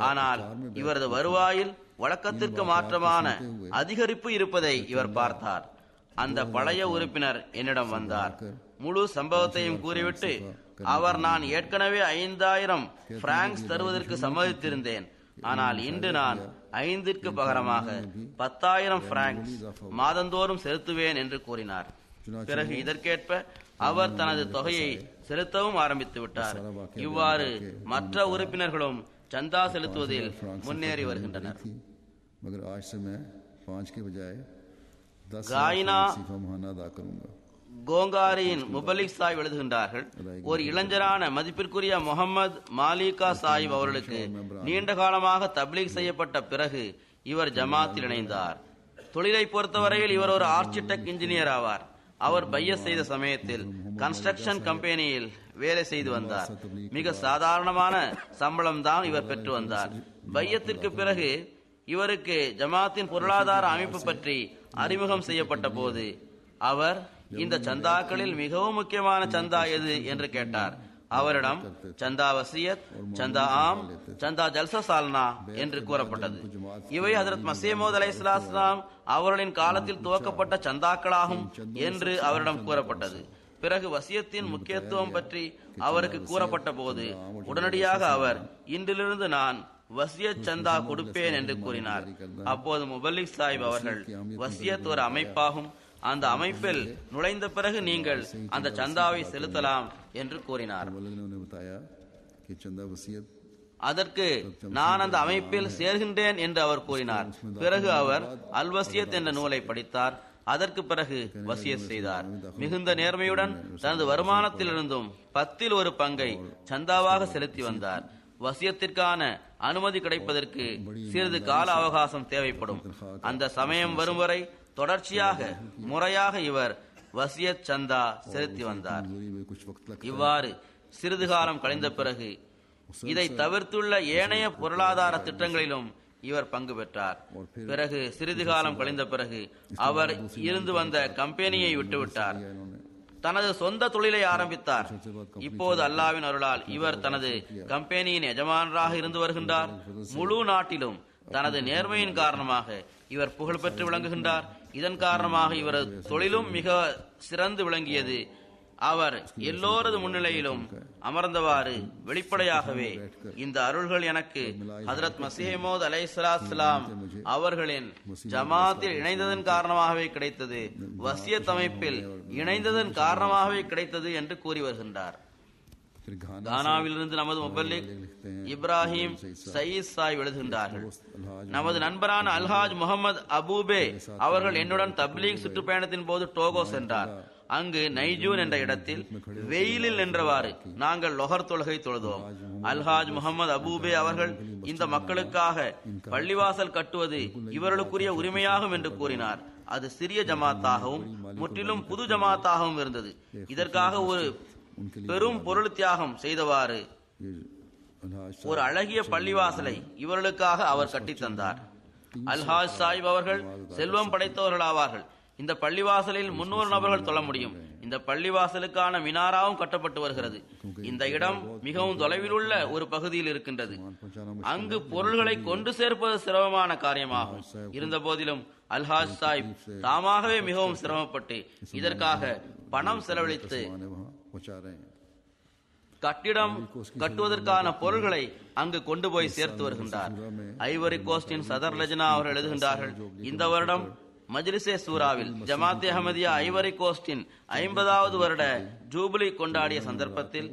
ஆனால் இவரது வருவாயில் வழக்கத்திற்கு மாற்றமான அதிகரிப்பு இருப்பதை இவர் பார்த்தார். அந்த பழைய உறுப்பினர் என்னிடம் வந்தார். முழு சம்பவத்தையும் கூறிவிட்டு அவர், நான் ஏற்கனவே 5000 பிராங்க்ஸ் தருவதற்கு சம்மதித்திருந்தேன், ஆனால் இன்று நான் 5ற்கு பகரமாக 10,000 பிராங்க்ஸ் மாதந்தோறும் செலுத்துவேன் என்று கூறினார். பிறகு இதற்கேற்ப அவர் தனது தொகையை செலுத்தவும் ஆரம்பித்து விட்டார். இவ்வாறு மற்ற உறுப்பினர்களும் சந்தா செலுத்துவதில் முன்னேறி வருகின்றனர். காயினா கோங்காரியின் முபலிக் சாஹிப் எழுதுகின்றார்கள், ஒரு இளைஞரான மதிப்பிற்குரிய முகமது மாலிகா சாஹிப் அவர்களுக்கு நீண்ட காலமாக தப்லீக் செய்யப்பட்ட பிறகு இவர் ஜமாத்தில் இணைந்தார். தொழிலை பொறுத்தவரையில் இவர் ஒரு ஆர்கிடெக்ட் இன்ஜினியர் ஆவார். அவர் பையஸ் செய்த சமயத்தில் கன்ஸ்ட்ரக்ஷன் கம்பெனியில் வேலை செய்து வந்தார். மிக சாதாரணமான சம்பளம் தான் இவர் பெற்று வந்தார். பையத்திற்கு பிறகு இவருக்கு ஜமாத்தின் பொருளாதார அமைப்பு பற்றி அறிமுகம் செய்யப்பட்ட போது அவர் இந்த சந்தாக்களில் மிகவும் முக்கியமான சந்தா எது என்று கேட்டார். அவரிடம் சந்தா வசியத், சந்தா ஆம், சந்தா ஜல்சா சால்னா என்று கூறப்பட்டது. இவை ஹஜ்ரத் மஸீஹ் மவ்ஊத் அலைஹிஸ்ஸலாம் அவர்களின் காலத்தில் துவக்கப்பட்ட சந்தாக்களாகும் என்று அவரிடம் கூறப்பட்டது. பிறகு வசியத்தின் முக்கியத்துவம் பற்றி அவருக்கு கூறப்பட்ட போது உடனடியாக அவர், இன்றிலிருந்து நான் வசியத் சந்தா கொடுப்பேன் என்று கூறினார். அப்போது முபல்லிக் சாஹிப் அவர்கள், வசியத் ஒரு அமைப்பாகும், அந்த அமைப்பில் நுழைந்த பிறகு நீங்கள் அந்த சந்தாவை செலுத்தலாம் என்று கூறினார். அதற்கு நான் அந்த அமைப்பில் சேர்கின்றேன் என்று அவர் கூறினார். பிறகு அவர் அல் வசியத் என்ற நூலை படித்தார். அதற்கு பிறகு வசியத் செய்தார். மிகுந்த நேர்மையுடன் தனது வருமானத்திலிருந்தும் 10 ஒரு பங்கை சந்தாவாக செலுத்தி வந்தார். வசியத்திற்கான அனுமதி கிடைப்பதற்கு சிறிது கால அவகாசம் தேவைப்படும். அந்த சமயம் வரும் வரை தொடர்ச்சியாக முறையாக இவர் வசியத் சந்தா செலுத்தி வந்தார். இவ்வாறு சிறிது காலம் கழிந்த பிறகு இதை தவிர்த்துள்ள ஏனைய பொருளாதார திட்டங்களிலும் இவர் பங்கு பெற்றார். பிறகு சிறிது காலம் கழிந்த பிறகு அவர் இருந்து வந்த கம்பெனியை விட்டுவிட்டார். தனது சொந்த தொழிலை ஆரம்பித்தார். இப்போது அல்லாஹ்வின் அருளால் இவர் தனது கம்பெனியின் எஜமானராக இருந்து வருகின்றார். முழு நாட்டிலும் தனது நேர்மையின் காரணமாக இவர் புகழ் பெற்று விளங்குகின்றார். இதன் காரணமாக இவரது தொழிலும் மிக சிறந்து விளங்கியது. அவர் எல்லோரது முன்னிலையிலும் அமர்ந்தவாறு வெளிப்படையாகவே, இந்த அருள்கள் எனக்கு ஹஜ்ரத் மஸீஹ் மவ்ஊத் அலைஹிஸ்ஸலாம் அவர்களின் ஜமாத்தில் இணைந்ததன் காரணமாகவே கிடைத்தது, வசியத் அமைப்பில் இணைந்ததன் காரணமாகவே கிடைத்தது என்று கூறி வருகின்றார். கானாவிலிருந்து நமது முபல்லிக் இப்ராஹிம் சயீத் சாஹிப் எழுதுகின்றார்கள், நமது நண்பரான அல்ஹாஜ் முகமது அபூபே அவர்கள் என்னுடன் தப்லீக் சுற்றுப்பயணத்தின் போது டோகோ சென்றார். அங்கு நைஜூன் என்ற இடத்தில் வெயிலில் நின்றவாறு நாங்கள் லொஹர் தொழுகை தொழுதோம். அல்ஹாஜ் முகமது அபூபே அவர்கள், இந்த மக்களுக்காக பள்ளிவாசல் கட்டுவது இவர்களுக்குரிய உரிமையாகும் என்று கூறினார். அது சிறிய ஜமாத்தாகவும் முற்றிலும் புது ஜமாத்தாகவும் இருந்தது. இதற்காக ஒரு பெரும் பொருள் தியாகம் செய்தவாறு ஒரு அழகிய பள்ளிவாசலை இவர்களுக்காக அவர் கட்டித்தந்தார். அல்ஹாஜ் சாஹிப் அவர்கள் செல்வம் படைத்தவர்கள் ஆவார்கள். இந்த பள்ளிவாசலில் 300 நபர்கள் தொழ முடியும். இந்த பள்ளிவாசலுக்கான மினாராவும் கட்டப்பட்டு வருகிறது. இந்த இடம் மிகவும் தொலைவில் உள்ள ஒரு பகுதியில் இருக்கின்றது. அங்கு பொருள்களை கொண்டு சேர்ப்பது சிரமமான காரியமாகும். இருந்த போதிலும் அல்ஹாஜ் சாஹிப் தாமாகவே மிகவும் சிரமப்பட்டு இதற்காக பணம் செலவழித்து கட்டிடம் கட்டுவதற்கான பொருள்களை அங்கு கொண்டு போய் சேர்த்து வருகின்றார். ஐவரி கோஸ்டின் சதர் லஜ்னா அவர்கள் எழுதுகின்றார்கள், இந்த வருடம் மஜ்லிஸே சூராவில் ஜமாத் அஹமதியா ஐவரி கோஸ்டின் 50வது வருட ஜூபிலி கொண்டாடிய சந்தர்ப்பத்தில்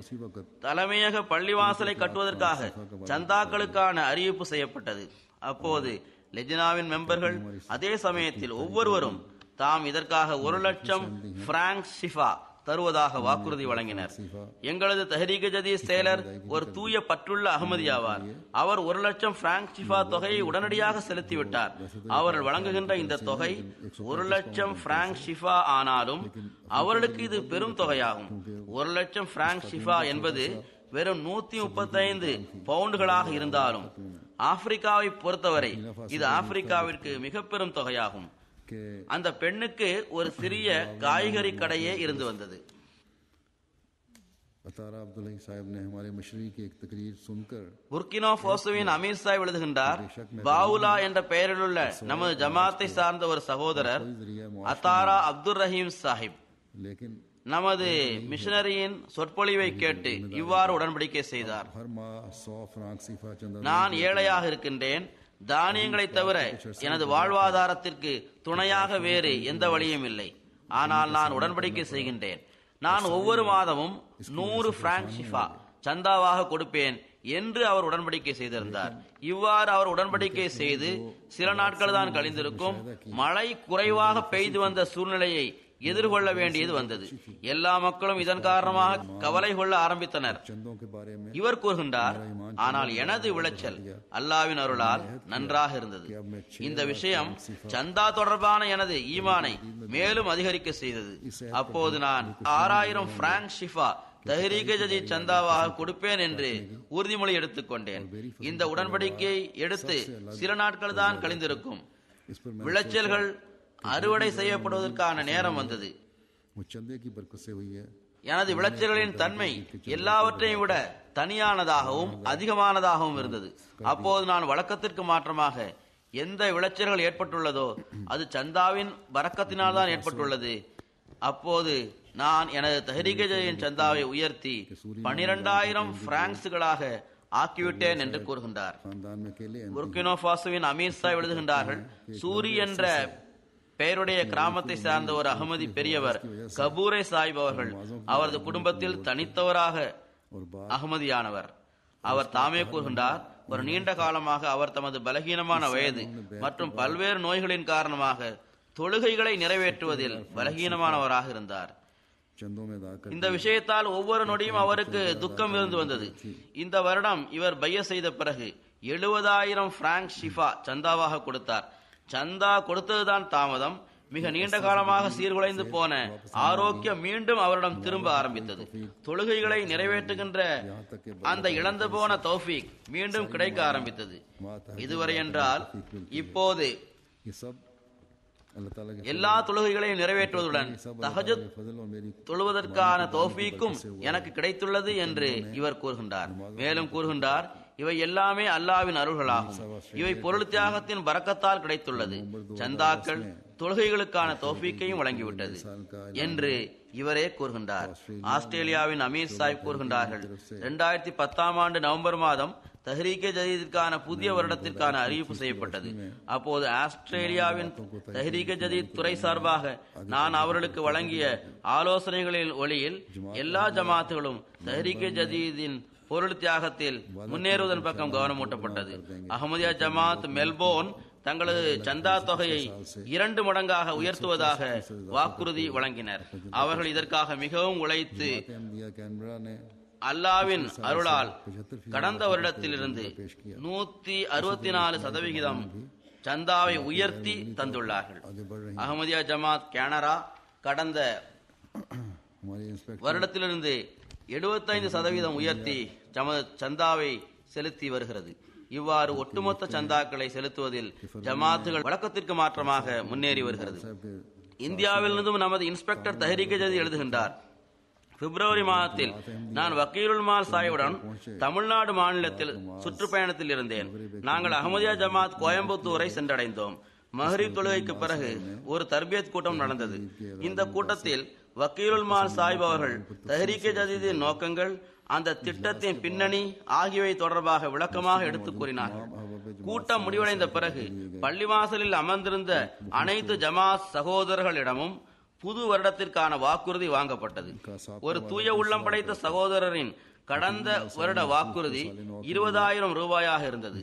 தலைமையக பள்ளிவாசலை கட்டுவதற்காக சந்தாக்களுக்கான அறிவிப்பு செய்யப்பட்டது. அப்போது லெஜ்னாவின் மெம்பர்கள் அதே சமயத்தில் ஒவ்வொருவரும் தாம் இதற்காக 1 லட்சம் பிராங்க் ஷிஃபா தருவதாக வாக்குறுதி வழங்கினர். எங்களது தஹ்ரீக் ஜதீத் செயலர் ஒரு தூய பற்றுள்ள அகமதியாவார். அவர் 1 லட்சம் பிராங்க் ஷிஃபா தொகையை உடனடியாக செலுத்திவிட்டார். அவர்கள் வழங்குகின்ற இந்த தொகை 1 லட்சம் பிராங்க் ஷிஃபா ஆனாலும் அவர்களுக்கு இது பெரும் தொகையாகும். 1 லட்சம் பிராங்க் ஷிஃபா என்பது வெறும் 135 பவுண்டுகளாக இருந்தாலும் ஆப்பிரிக்காவை பொறுத்தவரை இது ஆப்பிரிக்காவிற்கு மிக பெரும் தொகையாகும். அந்த பெண்ணுக்கு ஒரு சிறிய காய்கறி கடையே இருந்து வந்தது. புர்கினோ ஃபோசோவின் அமீர் சாஹிப் எழுதுகின்றார், பாவுலா என்ற பெயரிலுள்ள நமது ஜமாத்தை சார்ந்த ஒரு சகோதரர் அத்தாரா அப்துல் ரஹீம் சாஹிப் நமது மிஷனரியின் சொற்பொழிவை கேட்டு இவ்வாறு உடன்படிக்கை செய்தார். நான் ஏழையாக இருக்கின்றேன். தானியங்களை தவிர எனது வாழ்வாதாரத்திற்கு துணையாக வேறு எந்த வழியும் இல்லை. ஆனால் நான் உடன்படிக்கை செய்கின்றேன். நான் ஒவ்வொரு மாதமும் 100 பிராங்க் ஷிஃபா சந்தாவாக கொடுப்பேன் என்று அவர் உடன்படிக்கை செய்திருந்தார். இவ்வாறு அவர் உடன்படிக்கை செய்து சில நாட்கள் தான் கழிந்திருக்கும். மழை குறைவாக பெய்து வந்த சூழ்நிலையை எதிர்கொள்ள வேண்டியது வந்தது. எல்லா மக்களும் இதன் காரணமாக கவலை கொள்ள ஆரம்பித்தனர். இவர் கூறுகின்றார், ஆனால் எனது விளைச்சல் அல்லாவின் அருளால் நன்றாக இருந்தது. இந்த விஷயம் சந்தா தொடர்பான எனது ஈமானை மேலும் அதிகரிக்க செய்தது. அப்போது நான் 6000 பிராங்க் ஷிஃபா தஹ்ரீக் ஜதீத் சந்தாவாக கொடுப்பேன் என்று உறுதிமொழி எடுத்துக்கொண்டேன். இந்த உடன்படிக்கையை எடுத்து சில நாட்கள் தான் கழிந்திருக்கும். விளைச்சல்கள் அறுவடை செய்யப்படுவதற்கான நேரம் வந்தது. எனது விளைச்சல்களின் தன்மை எல்லாவற்றையும் விட தனியானதாகவும் அதிகமானதாகவும் இருந்தது. அப்போது நான் வழக்கத்திற்கு மாற்றமாக எந்த விளைச்சல்கள் ஏற்பட்டுள்ளதோ அது சந்தாவின் பரக்கத்தினால் தான் ஏற்பட்டுள்ளது. அப்போது நான் எனது தஹ்ரீக் ஜதீத் சந்தாவை உயர்த்தி 12000 பிராங்க்ஸ்களாக ஆக்கிவிட்டேன் என்று கூறுகின்றார். புர்கினோ ஃபாசோவின் அமீர் சாஹிப் எழுதுகின்றார்கள், சூரி என்ற பெயருடைய கிராமத்தை சார்ந்த ஒரு அகமதி பெரியவர் கபூரே சாஹிப் அவர்கள் அவரது குடும்பத்தில் தனித்தவராக அகமதியானவர். அவர் தாமே கூறுகின்றார், ஒரு நீண்ட காலமாக அவர் தமது பலகீனமான வயது மற்றும் பல்வேறு நோய்களின் காரணமாக தொழுகைகளை நிறைவேற்றுவதில் பலகீனமானவராக இருந்தார். இந்த விஷயத்தால் ஒவ்வொரு நொடியும் அவருக்கு துக்கம் இருந்து வந்தது. இந்த வருடம் இவர் பைய செய்த பிறகு 70000 பிராங்க் ஷிஃபா சந்தாவாக கொடுத்தார். சந்தா கொடுத்ததுதான் தாமதம். மிக நீண்ட காலமாக சீர்குலைந்து போன ஆரோக்கியம் மீண்டும் அவரிடம் திரும்ப ஆரம்பித்தது. தொழுகைகளை நிறைவேற்றுகின்ற அந்த இழந்து போன தௌஃபீக் மீண்டும் கிடைக்க ஆரம்பித்தது. இதுவரை என்றால் இப்போது எல்லா தொழுகைகளையும் நிறைவேற்றுவதுடன் தஹஜ்ஜுத் தொழுவதற்கான தௌஃபீக்கும் எனக்கு கிடைத்துள்ளது என்று இவர் கூறுகின்றார். மேலும் கூறுகின்றார், இவை எல்லாமே அல்லாஹ்வின் அருள்களாகும். இவை பொருள் தியாகத்தின் பரக்கத்தால் கிடைத்துள்ளது. சந்தாக்கள் தொழுகைகளுக்கான தௌஃபீக்கையும் வழங்கிவிட்டது என்று இவரே கூறுகின்றார். ஆஸ்திரேலியாவின் அமீர் சாஹிப் கூறுகின்றார்கள், 2010ஆம் ஆண்டு நவம்பர் மாதம் தஹ்ரீக் ஜதீதிற்கான புதிய வருடத்திற்கான அறிவிப்பு செய்யப்பட்டது. அப்போது ஆஸ்திரேலியாவின் தஹ்ரீக் ஜதீத் துறை சார்பாக நான் அவர்களுக்கு வழங்கிய ஆலோசனைகளின் ஒளியில் எல்லா ஜமாத்துகளும் தஹ்ரீக் ஜதீதின் பொருள் தியாகத்தில் முன்னேறுவதன் பக்கம் கவனமூட்டப்பட்டது. அஹமதியா ஜமாத் மெல்போர்ன் தங்களது சந்தா தொகையை 2 மடங்காக உயர்த்துவதாக வாக்குறுதி வழங்கினர். அவர்கள் இதற்காக மிகவும் உழைத்து அல்லாவின் அருளால் கடந்த வருடத்திலிருந்து 164% சந்தாவை உயர்த்தி தந்துள்ளார்கள். அஹமதியா ஜமாத் கனடா கடந்த வருடத்திலிருந்து 75% உயர்த்தி சந்தாவை செலுத்தி வருகிறது. இவ்வாறு ஒட்டுமொத்த சந்தாக்களை செலுத்துவதில் ஜமாத்துகள் வழக்கத்திற்கு மாற்றமாக முன்னேறி வருகிறது. இந்தியாவிலிருந்தும் நமது இன்ஸ்பெக்டர் தஹ்ரீக் ஜதீத் எழுதுகின்றார், பிப்ரவரி மாதத்தில் நான் வக்கீலுல் மால் சாஹிபுடன் தமிழ்நாடு மாநிலத்தில் சுற்றுப்பயணத்தில் இருந்தேன். நாங்கள் அஹமதியா ஜமாத் கோயம்புத்தூரை சென்றடைந்தோம். மஹ்ரிப் தொழுகைக்கு பிறகு ஒரு தர்பியத் கூட்டம் நடந்தது. இந்த கூட்டத்தில் வக்கீலுல் மால் சாஹிப் அவர்கள் தஹ்ரீக் ஜதீதின் நோக்கங்கள், அந்த திட்டத்தின் பின்னணி ஆகியவை தொடர்பாக விளக்கமாக எடுத்துக் கூறினார்கள். கூட்டம் முடிவடைந்த பிறகு பள்ளிவாசலில் அமர்ந்திருந்த அனைத்து ஜமாத் சகோதரர்களிடமும் புது வருடத்திற்கான வாக்குறுதி வாங்கப்பட்டது. ஒரு தூய உள்ளம் படைத்த சகோதரரின் கடந்த வருட வாக்குறுதி 20000 ரூபாயாக இருந்தது.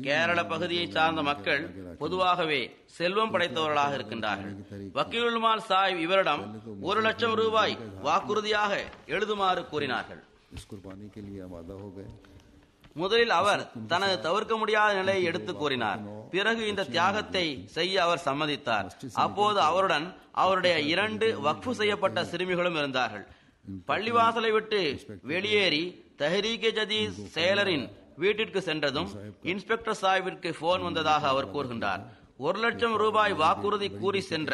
கேரள பகுதியை சார்ந்த மக்கள் பொதுவாகவே செல்வம் படைத்தவர்களாக இருக்கின்றார்கள். வக்கீலுல் மால் சாஹிப் இவரிடம் 1 லட்சம் ரூபாய் வாக்குறுதியாக எழுதுமாறு கூறினார்கள். முதலில் அவர் தனது தவிர்க்க முடியாத நிலையை எடுத்து கூறினார். பிறகு இந்த தியாகத்தை செய்ய அவர் சம்மதித்தார். அப்போது அவருடன் அவருடைய 2 வக்ஃபு செய்யப்பட்ட சிறுமிகளும் இருந்தார்கள். பள்ளிவாசலை விட்டு வெளியேறி தஹ்ரீக் ஜதீத் செயலரின் வீட்டிற்கு சென்றதும் இன்ஸ்பெக்டர் சாஹிபிற்கு போன் வந்ததாக அவர் கூறுகின்றார். 1 லட்சம் ரூபாய் வாக்குறுதி கூறி சென்ற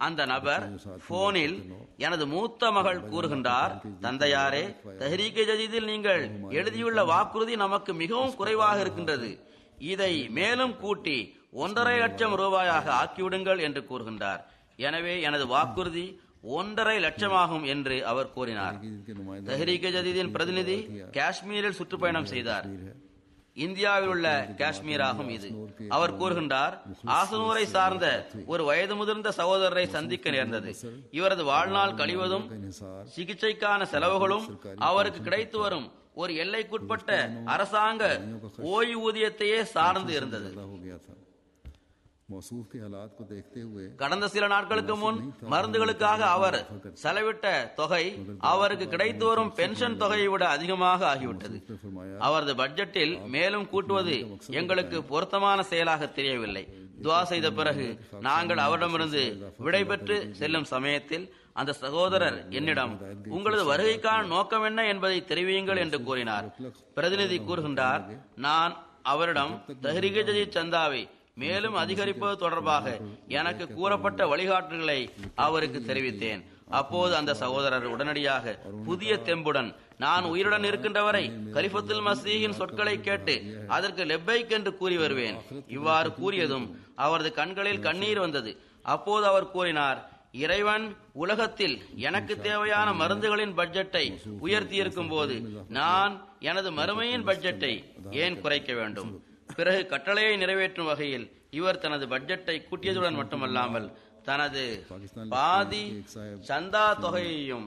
அந்த நபர் போனில் எனது மூத்த மகள் கூறுகின்றார், தந்தையாரே, தஹ்ரீக் ஜதீதில் நீங்கள் எழுதியுள்ள வாக்குறுதி நமக்கு மிகவும் குறைவாக இருக்கின்றது. இதை மேலும் கூட்டி 1.5 லட்சம் ரூபாயாக ஆக்கிவிடுங்கள் என்று கூறுகின்றார். எனவே எனது வாக்குறுதி 1.5 லட்சமாகும் என்று அவர் கூறினார். தஹ்ரீக் ஜதீதின் பிரதிநிதி காஷ்மீரில் சுற்றுப்பயணம் செய்தார். இந்தியாவில் உள்ள காஷ்மீராகும் இது. அவர் கூறுகின்றார், ஆசனூரை சார்ந்த ஒரு வயது முதிர்ந்த சகோதரரை சந்திக்க நேர்ந்தது. இவரது வாழ்நாள் கழிவதும் சிகிச்சைக்கான செலவுகளும் அவருக்கு கிடைத்து வரும் ஒரு எல்லைக்குட்பட்ட அரசாங்க ஓய்வூதியத்தையே சார்ந்து இருந்தது. கடந்த சில நாட்களுக்கு முன் மருந்துகளுக்காக அவர் செலவிட்ட தொகை அவருக்கு கிடைத்து வரும் பென்ஷன் தொகையை விட அதிகமாக ஆகிவிட்டது. அவரது பட்ஜெட்டில் மேலும் கூட்டுவது எங்களுக்கு பொருத்தமான செயலாக தெரியவில்லை. துவா செய்த பிறகு நாங்கள் அவரிடமிருந்து விடைபெற்று செல்லும் சமயத்தில் அந்த சகோதரர் என்னிடம், உங்களது வருகைக்கான நோக்கம் என்ன என்பதை தெரிவியுங்கள் என்று கூறினார். பிரதிநிதி கூறுகின்றார், நான் அவரிடம் தஹ்ரீக் ஜதீத் சந்தாவை மேலும் அதிகரிப்பது தொடர்பாக எனக்கு கூறப்பட்ட வழிகாட்டுதல்களை அவருக்கு தெரிவித்தேன். அப்போது அந்த சகோதரர் உடனடியாக புதிய தெம்புடன், நான் உயிருடன் இருக்கின்றவரை கலிஃபத்துல் மசீஹின் சொற்களை கேட்டு அதற்கு லெப்பைக் என்று கூறி வருவேன். இவ்வாறு கூறியதும் அவரது கண்களில் கண்ணீர் வந்தது. அப்போது அவர் கூறினார், இறைவன் உலகத்தில் எனக்கு தேவையான மருந்துகளின் பட்ஜெட்டை உயர்த்தி இருக்கும் போது நான் எனது மறுமையின் பட்ஜெட்டை ஏன் குறைக்க வேண்டும்? பிறகு கட்டளையை நிறைவேற்றும் வகையில் இவர் தனது பட்ஜெட்டை கூட்டியதுடன் மட்டுமல்லாமல் தனது பாதி சந்தா தொகையையும்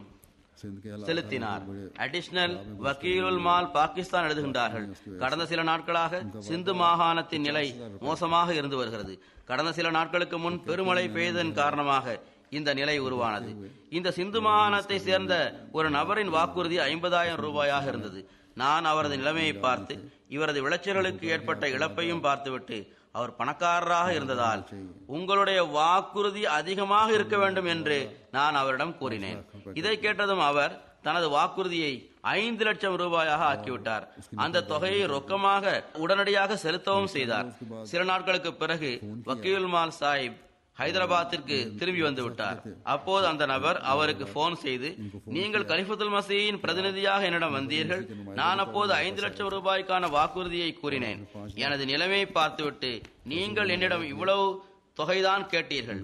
செலுத்தினார். அடிஷனல் வக்கீலுல் மால் பாகிஸ்தான் எழுதுகின்றார்கள், கடந்த சில நாட்களாக சிந்து மாகாணத்தின் நிலை மோசமாக இருந்து வருகிறது. கடந்த சில நாட்களுக்கு முன் பெருமழை பெய்ததன் காரணமாக இந்த நிலை உருவானது. இந்த சிந்து மாகாணத்தை சேர்ந்த ஒரு நபரின் வாக்குறுதி 50,000 ரூபாயாக இருந்தது. நான் அவரது நிலைமையை பார்த்து இவரது விளைச்சல்களுக்கு ஏற்பட்ட இழப்பையும் பார்த்துவிட்டு, அவர் பணக்காரராக இருந்ததால் உங்களுடைய வாக்குறுதி அதிகமாக இருக்க வேண்டும் என்று நான் அவரிடம் கூறினேன். இதை கேட்டதும் அவர் தனது வாக்குறுதியை 5 லட்சம் ரூபாயாக ஆக்கிவிட்டார். அந்த தொகையை ரொக்கமாக உடனடியாக செலுத்தவும் செய்தார். சில நாட்களுக்கு பிறகு வக்கீல் மால் சாஹிப் ஹைதராபாத்திற்கு திரும்பி வந்து விட்டார். அப்போது அந்த நபர் அவருக்கு போன் செய்து, நீங்கள் கலிஃபத்துல் மசீஹின் பிரதிநிதியாக என்னிடம் வந்தீர்கள். நான் அப்போது 5 லட்சம் ரூபாய்க்கான வாக்குறுதியை கூறினேன். எனது நிலைமையை பார்த்துவிட்டு நீங்கள் என்னிடம் இவ்வளவு தொகைதான் கேட்டீர்கள்.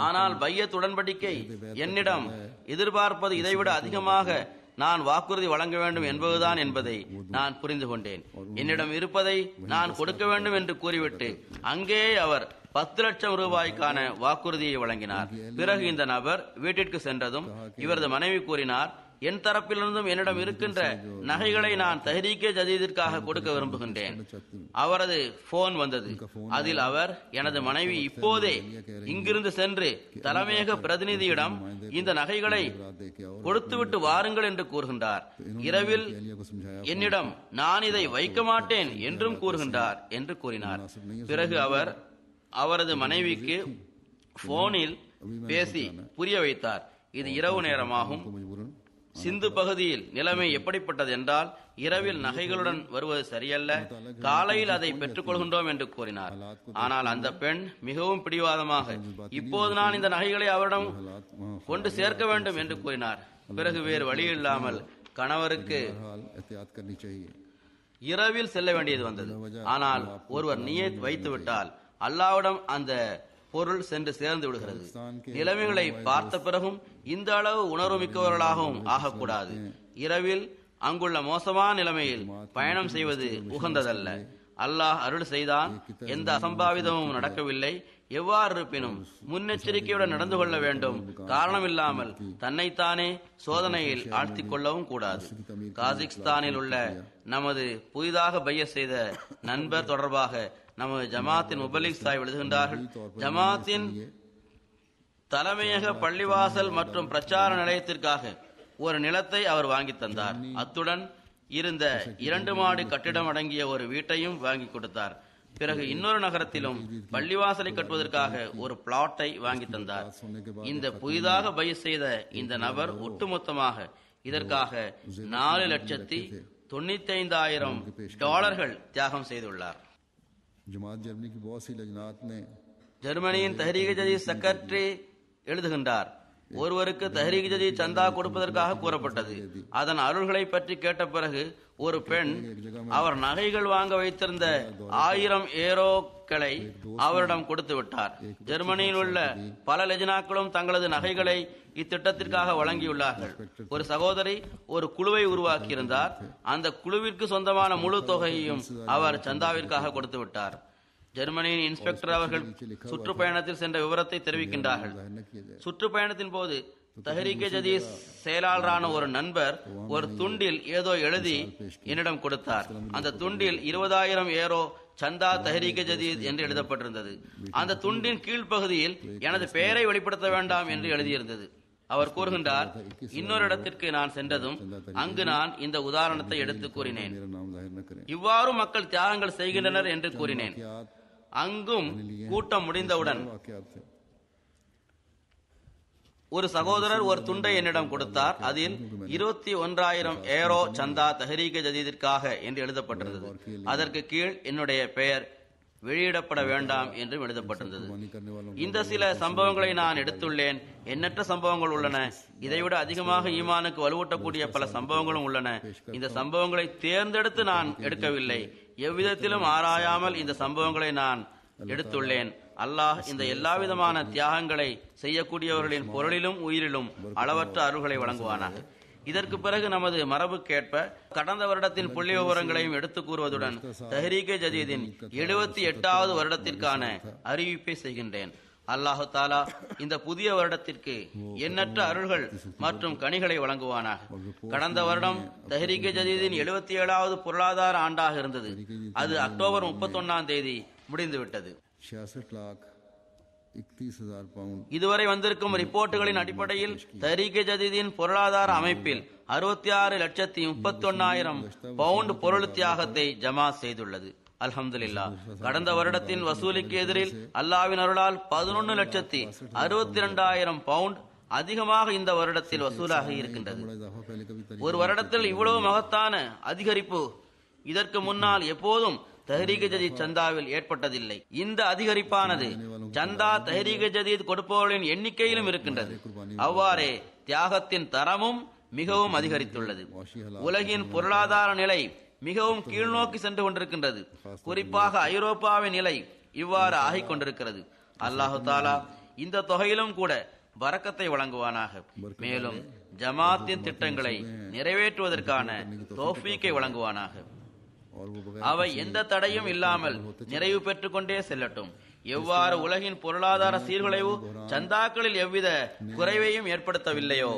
ஆனால் பையத் உடன்படிக்கை என்னிடம் எதிர்பார்ப்பது இதைவிட அதிகமாக நான் வாக்குறுதி வழங்க வேண்டும் என்பதுதான் என்பதை நான் புரிந்து கொண்டேன். என்னிடம் இருப்பதை நான் கொடுக்க வேண்டும் என்று கூறிவிட்டு அங்கே அவர் 10 லட்சம் ரூபாய்க்கான வாக்குறுதியை வழங்கினார். பிறகு இந்த நபர் வீட்டிற்கு சென்றதும் இவரது மனைவி கூறினார், என் தரப்பிலிருந்தும் என்னிடம் இருக்கின்ற நகைகளை நான் தஹ்ரீக் ஜதீதிற்காக கொடுக்க விரும்புகின்றேன். அவரது போன் வந்தது. அதில் அவர், எனது மனைவி இப்போதே இங்கிருந்து சென்று தலைமையக பிரதிநிதியிடம் இந்த நகைகளை கொடுத்துவிட்டு வாருங்கள் என்று கூறுகின்றார். இரவில் என்னிடம் நான் இதை வைக்க மாட்டேன் என்றும் கூறுகின்றார் என்று கூறினார். பிறகு அவர் அவரது மனைவிக்கு போனில் பேசி புரிய வைத்தார். இது இரவு நேரமாகும். சிந்து பகுதியில் நிலைமை எப்படிப்பட்டது என்றால், இரவில் நகைகளுடன் வருவது சரியல்ல, காலையில் அதை பெற்றுக் கொள்கின்றோம் என்று கூறினார். ஆனால் அந்த பெண் மிகவும் பிடிவாதமாக, இப்போது நான் இந்த நகைகளை அவரிடம் கொண்டு சேர்க்க வேண்டும் என்று கூறினார். பிறகு வேறு வழி இல்லாமல் கணவருக்கு இரவில் செல்ல வேண்டியது வந்தது. ஆனால் ஒருவர் நியத் வைத்து விட்டால் அல்லாஹ்விடம் அந்த பொருள் சென்று சேர்ந்து விடுகிறது. நிலைமைகளை பார்த்த பிறகும் இந்த அளவு உணர்வு மிக்கவர்களாகவும் ஆகக்கூடாது. இரவில் அங்குள்ள மோசமான நிலைமையில் பயணம் செய்வது உகந்ததல்ல. அல்லாஹ் அருள் செய்தான், எந்த அசம்பாவிதமும் நடக்கவில்லை. எவ்வாறு இருப்பினும் முன்னெச்சரிக்கையுடன் நடந்து கொள்ள வேண்டும். காரணமில்லாமல் தன்னைத்தானே சோதனையில் ஆழ்த்திக் கொள்ளவும் கூடாது. காஜிக்ஸ்தானில் உள்ள நமது புதிதாக பைய செய்த நண்பர் தொடர்பாக நமது ஜமாத்தின் முபல்லிக் சாஹிப் எழுதுகின்றார்கள், ஜமாத்தின் தலைமையக பள்ளிவாசல் மற்றும் பிரச்சார நிலையத்திற்காக ஒரு நிலத்தை அவர் வாங்கி தந்தார். அத்துடன் இருந்த 2 மாடி கட்டிடம் அடங்கிய ஒரு வீட்டையும் வாங்கி கொடுத்தார். பிறகு இன்னொரு நகரத்திலும் பள்ளிவாசலை கட்டுவதற்காக ஒரு பிளாட்டை வாங்கி தந்தார். இந்த புதிதாக பை செய்த இந்த நபர் ஒட்டுமொத்தமாக இதற்காக $4,95,000 தியாகம் செய்துள்ளார். ஜெர்மனியின் தஹ்ரீக் ஜதீத் செக்ரட்டரி எழுதுகின்றார், ஒருவருக்கு தஹ்ரீக் ஜதீத் சந்தா கொடுப்பதற்காக கூறப்பட்டது. அதன் அருள்களை பற்றி கேட்ட பிறகு ஒரு பெண் அவர் நகைகள் வாங்க வைத்திருந்த 1000 ஏரோக்களை அவரிடம் கொடுத்து விட்டார். ஜெர்மனியில் உள்ள பல லெஜனாக்களும் தங்களது நகைகளை இத்திட்டத்திற்காக வழங்கியுள்ளார்கள். ஒரு சகோதரி ஒரு குழுவை உருவாக்கியிருந்தார். அந்த குழுவிற்கு சொந்தமான முழு தொகையையும் அவர் சந்தாவிற்காக கொடுத்து விட்டார். ஜெர்மனியின் இன்ஸ்பெக்டர் அவர்கள் சுற்றுப்பயணத்தில் சென்ற விவரத்தை தெரிவிக்கின்றார்கள். சுற்றுப்பயணத்தின் போது தஹ்ரீக் ஜதீத் செயலாளரான ஒரு நண்பர் ஒரு துண்டில் ஏதோ எழுதி என்னிடம் கொடுத்தார். அந்த துண்டில் 20,000 ஏரோ சந்தா தஹ்ரீக் ஜதீத் என்று எழுதப்பட்டிருந்தது. அந்த துண்டின் கீழ்ப்பகுதியில் எனது பெயரை வெளிப்படுத்த வேண்டாம் என்று எழுதியிருந்தது. அவர் கூறுகின்றார், இன்னொரு இடத்திற்கு நான் சென்றதும் அங்கு நான் இந்த உதாரணத்தை எடுத்து கூறினேன். இவ்வாறு மக்கள் தியாகங்கள் செய்கின்றனர் என்று கூறினேன். அங்கும் கூட்டம் முடிந்தவுடன் ஒரு சகோதரர் ஒரு துண்டை என்னிடம் கொடுத்தார். அதில் 21,000 ஏரோ சந்தா தஹ்ரீக் ஜதீதிற்காக என்று எழுதப்பட்டிருந்தது. அதற்கு கீழ் என்னுடைய பெயர் வெளியிடப்பட வேண்டாம் என்றும் எழுதப்பட்டிருந்தது. இந்த சில சம்பவங்களை நான் எடுத்துள்ளேன். எண்ணற்ற சம்பவங்கள் உள்ளன. இதைவிட அதிகமாக ஈமானுக்கு வலுவூட்டக்கூடிய பல சம்பவங்களும் உள்ளன. இந்த சம்பவங்களை தேர்ந்தெடுத்து நான் எடுக்கவில்லை. எவ்விதத்திலும் ஆராயாமல் இந்த சம்பவங்களை நான் எடுத்துள்ளேன். அல்லாஹ் இந்த எல்லாவிதமான தியாகங்களை செய்யக்கூடியவர்களின் பொருளிலும் உயிரிலும் அளவற்ற அருள்களை வழங்குவானாக. இதற்கு பிறகு நமது மரபுக்கேற்ப கடந்த வருடத்தின் புள்ளி விவரங்களையும் எடுத்து கூறுவதுடன் தஹ்ரீக் ஜதீதின் 78வது வருடத்திற்கான அறிவிப்பை செய்கின்றேன். அல்லாஹு தாலா இந்த புதிய வருடத்திற்கு எண்ணற்ற அருள்கள் மற்றும் கனிகளை வழங்குவானாக. கடந்த வருடம் தஹ்ரீக் ஜதீதின் 77வது பொருளாதார ஆண்டாக இருந்தது. அது அக்டோபர் 31ஆம் தேதி முடிந்துவிட்டது. 66,31,000 பவுண்ட். இதுவரை வந்திருக்கும் ரிப்போர்ட்டுகளின் அடிப்படையில் தஹ்ரீக் ஜதீதின் பொருளாதார அமைப்பில் 66,31,000 பவுண்ட் பொருள் தியாகத்தை ஜமாத் செய்துள்ளது. அல்ஹம்துலில்லாஹ். கடந்த வருடத்தின் வசூலிக்கு எதிரில் அல்லாஹ்வின் அருளால் 11,62,000 பவுண்ட் அதிகமாக இந்த வருடத்தில் வசூலாக இருக்கின்றது. ஒரு வருடத்தில் இவ்வளவு மகத்தான அதிகரிப்பு இதற்கு முன்னால் எப்போதும் தஹ்ரீக் ஜதீத் சந்தாவில் ஏற்பட்டதில்லை. இந்த அதிகரிப்பானது சந்தா தஹ்ரீக் ஜதீத் கொடுப்பவர்களின் எண்ணிக்கையிலும் இருக்கின்றது. அவ்வாறே தியாகத்தின் தரமும் மிகவும் அதிகரித்துள்ளது. உலகின் பொருளாதார நிலை மிகவும் கீழ்நோக்கி சென்று கொண்டிருக்கின்றது. குறிப்பாக ஐரோப்பாவின் நிலை இவ்வாறு ஆகிக் கொண்டிருக்கிறது. அல்லாஹு தாலா இந்த தொகையிலும் கூட பரக்கத்தை வழங்குவானாக. மேலும் ஜமாத்தின் திட்டங்களை நிறைவேற்றுவதற்கான தௌஃபீக்கை வழங்குவானாக. அவை எந்த தடையும் இல்லாமல் நிறைவு பெற்றுக் கொண்டே செல்லட்டும். எவ்வாறு உலகின் பொருளாதார சீர்குலைவு சந்தாக்களில் எவ்வித குறைவையும் ஏற்படுத்தவில்லையோ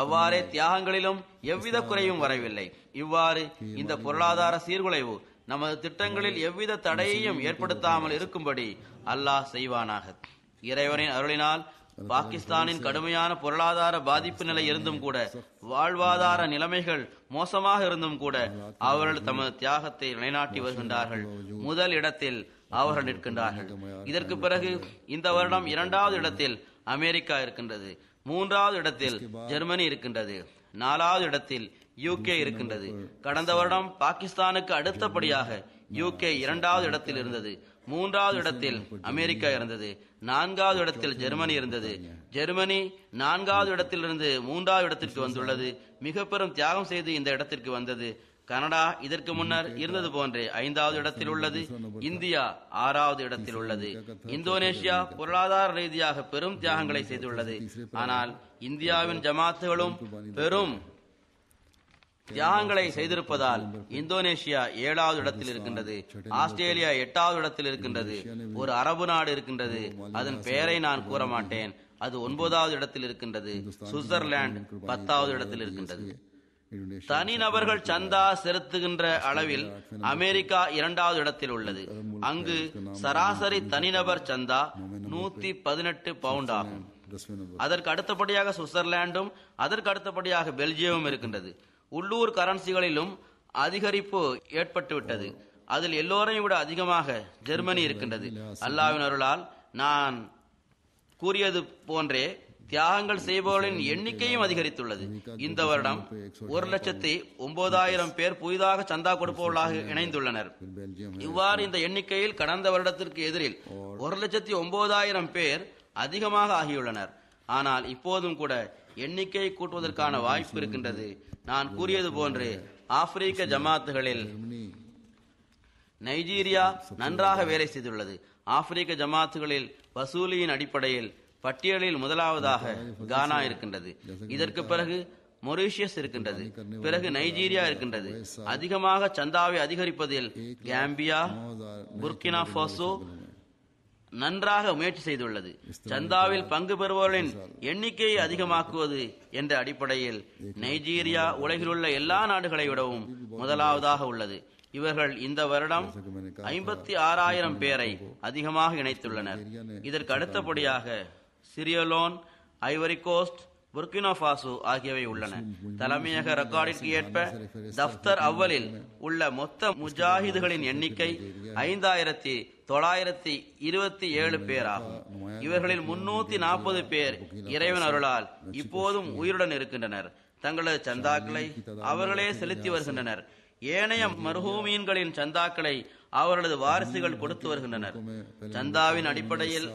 அவ்வாறே தியாகங்களிலும் எவ்வித குறையும் வரவில்லை. இவ்வாறு இந்த பொருளாதார சீர்குலைவு நமது திட்டங்களில் எவ்வித தடையையும் ஏற்படுத்தாமல் இருக்கும்படி அல்லாஹ் செய்வானாக. இறைவனின் அருளினால் பாகிஸ்தானின் கடுமையான பொருளாதார பாதிப்பு நிலை இருந்தும் கூட, வாழ்வாதார நிலைமைகள் மோசமாக இருந்தும் கூட அவர்கள் தமது தியாகத்தை நிலைநாட்டி வருகின்றார்கள். முதல் இடத்தில் அவர்கள் நிற்கின்றார்கள். இதற்கு பிறகு இந்த வருடம் 2வது இடத்தில் அமெரிக்கா இருக்கின்றது. 3வது இடத்தில் ஜெர்மனி இருக்கின்றது. 4வது இடத்தில் யூகே இருக்கின்றது. கடந்த வருடம் பாகிஸ்தானுக்கு அடுத்தபடியாக யூகே 2வது இடத்தில் இருந்தது. 3வது இடத்தில் அமெரிக்கா இருந்தது. 4வது இடத்தில் ஜெர்மனி இருந்தது. ஜெர்மனி 4வது இடத்திலிருந்து 3வது இடத்திற்கு வந்துள்ளது. மிக பெரும் தியாகம் செய்து இந்த இடத்திற்கு வந்தது. கனடா இதற்கு முன்னர் இருந்தது போன்றே 5வது இடத்தில் உள்ளது. இந்தியா 6வது இடத்தில் உள்ளது. இந்தோனேஷியா பொருளாதார ரீதியாக பெரும் தியாகங்களை செய்துள்ளது. ஆனால் இந்தியாவின் ஜமாத்துகளும் பெரும் தியாகங்களை செய்திருப்பதால் இந்தோனேஷியா 7வது இடத்தில் இருக்கின்றது. ஆஸ்திரேலியா 8வது இடத்தில் இருக்கின்றது. ஒரு அரபு நாடு இருக்கின்றது, அதன் பெயரை நான் கூற மாட்டேன், அது 9வது இடத்தில் இருக்கின்றது. சுவிட்சர்லாந்து 10வது இடத்தில் இருக்கின்றது. தனிநபர்கள் சந்தா செலுத்துகின்ற அளவில் அமெரிக்கா 2வது இடத்தில் உள்ளது. அங்கு சராசரி தனிநபர் சந்தா 118 பவுண்ட் ஆகும். அதற்கு அடுத்தபடியாக சுவிட்சர்லாண்டும் அதற்கு அடுத்தபடியாக பெல்ஜியமும் இருக்கின்றது. உள்ளூர் கரன்சிகளிலும் அதிகரிப்பு ஏற்பட்டுவிட்டது. அதில் எல்லோரையும் விட அதிகமாக ஜெர்மனி இருக்கின்றது. அல்லாஹ்வின் அருளால் நான் கூறியது போன்றே தியாகங்கள் செய்பவர்களின் எண்ணிக்கையும் அதிகரித்துள்ளது. இந்த வருடம் 1,09,000 பேர் புதிதாக சந்தா கொடுப்பவர்களாக இணைந்துள்ளனர். இவ்வாறு இந்த எண்ணிக்கையில் கடந்த வருடத்திற்கு எதிரில் 1,09,000 பேர் அதிகமாக ஆகியுள்ளனர். ஆனால் இப்போதும் கூட எண்ணிக்கையை கூட்டுவதற்கான வாய்ப்பு இருக்கின்றது. நான் கூறியது போன்று ஆப்பிரிக்க ஜமாத்துகளில் நைஜீரியா நன்றாக வேலை செய்துள்ளது. ஆப்பிரிக்க ஜமாத்துகளில் வசூலியின் அடிப்படையில் பட்டியலில் முதலாவதாக கானா இருக்கின்றது. இதற்கு பிறகு மொரீஷியஸ் இருக்கின்றது. பிறகு நைஜீரியா இருக்கின்றது. அதிகமாக சந்தாவை அதிகரிப்பதில் காம்பியா, புர்கினா ஃபாசோ நன்றாக முயற்சி செய்துள்ளது. சந்தாவில் பங்கு பெறுபவர்களின் எண்ணிக்கையை அதிகமாக்குவது என்ற அடிப்படையில் நைஜீரியா உலகிலுள்ள எல்லா நாடுகளை விடவும் முதலாவதாக உள்ளது. இவர்கள் இந்த வருடம் 56,000 பேரை அதிகமாக இணைத்துள்ளனர். இதற்கு அடுத்தபடியாக சிரியலோன், ஐவரி கோஸ்ட், புர்கினா ஃபாசோ ஆகியவை உள்ளன. தலைமையக ரெக்கார்டிற்கு ஏற்ப தப்தர் அவ்வலில் உள்ள மொத்த முஜாஹிதுகளின் எண்ணிக்கை 5,927 பேர் ஆகும். இவர்களில் 340 பேர் இறைவன் அருளால் இப்போதும் உயிருடன் இருக்கின்றனர். தங்களது சந்தாக்களை அவர்களே செலுத்தி வருகின்றனர். ஏனைய மர்ஹூமீன்களின் சந்தாக்களை அவர்களது வாரிசுகள் கொடுத்து வருகின்றனர். சந்தாவின் அடிப்படையில்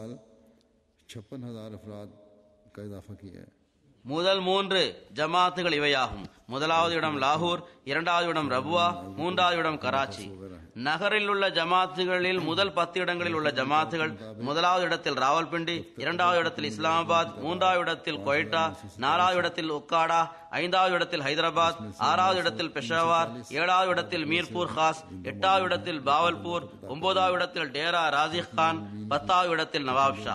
முதல் 3 ஜமாத்துகள் இவையாகும். முதலாவது இடம் லாகூர், இரண்டாவது இடம் ரபுவா, மூன்றாவது இடம் கராச்சி. நகரில் உள்ள ஜமாத்துகளில் முதல் 10 இடங்களில் உள்ள ஜமாத்துகள் முதலாவது இடத்தில் ராவல்பிண்டி, இரண்டாவது இடத்தில் இஸ்லாமாபாத், மூன்றாவது இடத்தில் கொய்டா, நாலாவது இடத்தில் உக்காடா, ஐந்தாவது இடத்தில் ஹைதராபாத், ஆறாவது இடத்தில் பெஷாவார், ஏழாவது இடத்தில் மீர்பூர் காஸ், எட்டாவது இடத்தில் பாவல்பூர், 9வது இடத்தில் டேரா ராஜிக் கான், 10வது இடத்தில் நவாப்ஷா.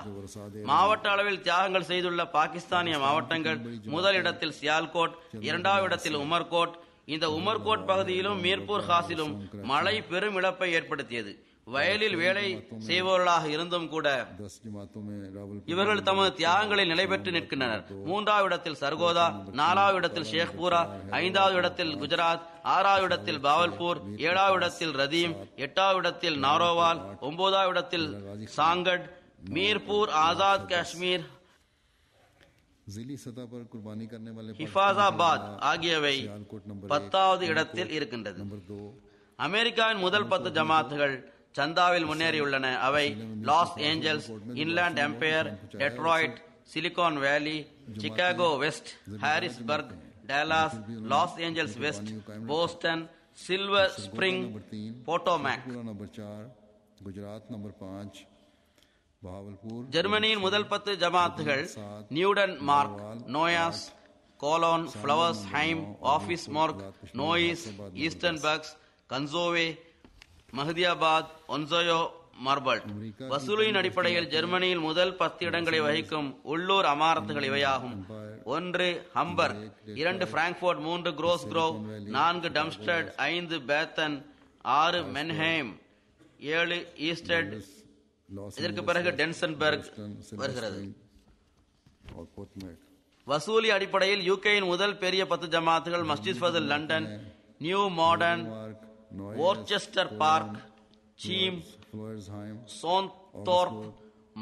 மாவட்ட அளவில் தியாகங்கள் செய்துள்ள பாகிஸ்தானிய மாவட்டங்கள்: முதல் இடத்தில் சியால்கோட், இரண்டாவது இடத்தில் உமர்கோட். இந்த உமர்கோட் பகுதியிலும் மீர்பூர் காசிலும் மழை பெரும் இழப்பை ஏற்படுத்தியது. வயலில் வேலை செய்பவர்களாக இருந்தும் கூட இவர்கள் தமது தியாகங்களில் நிலை பெற்று நிற்கின்றனர். மூன்றாவது இடத்தில் சர்கோதா, நாலாவது இடத்தில் ஷேக்பூரா, ஐந்தாவது இடத்தில் குஜராத், ஆறாவது இடத்தில் பாவல்பூர், ஏழாவது இடத்தில் ரதீம், எட்டாவது இடத்தில் நாரோவால், 9வது இடத்தில் சாங்கட், மீர்பூர், ஆசாத் காஷ்மீர், ஹிஃபாசாபாத் ஆகியவை 10வது இடத்தில் இருக்கின்றது. அமெரிக்காவின் முதல் 10 ஜமாத்துகள் சந்தாவில் முன்னேறியுள்ளன. அவை Los Angeles, Inland Empire, Detroit, Silicon Valley, Chicago West, Harrisburg, Dallas, Los Angeles West, Boston, Silver Spring, Potomac. ஜெர்மனியின் முதல் 10 ஜமாத்துகள் நியூடன் மார்க், நோயாஸ், கோலோன், ஃபிளவர்ஸ் ஹைம், ஆபீஸ் மார்க், நோயிஸ், ஈஸ்டன்பர்க்ஸ், கன்சோவே, மஹதியாபாத், ஒன்சோயோ, மார்பல்ட். வசூலின் அடிப்படையில் ஜெர்மனியில் முதல் 10 இடங்களை வகிக்கும் உள்ளூர் அமாரத்துகள் இவையாகும்: 1 Hamburg, 2 Frankfurt, 3 Gross Gerau, 4 Darmstadt, 5 பேத்தன், 6 மென்ஹேம், 7 ஈஸ்டட். இதற்கு பிறகு டென்சன்பர்க் வருகிறது. வசூலி அடிப்படையில் யூகேயின் முதல் பெரிய 10 ஜமாத்துகள் Masjid Fazl London, New Malden, Worcester Park, Cheam, சோன்தோர்ப்,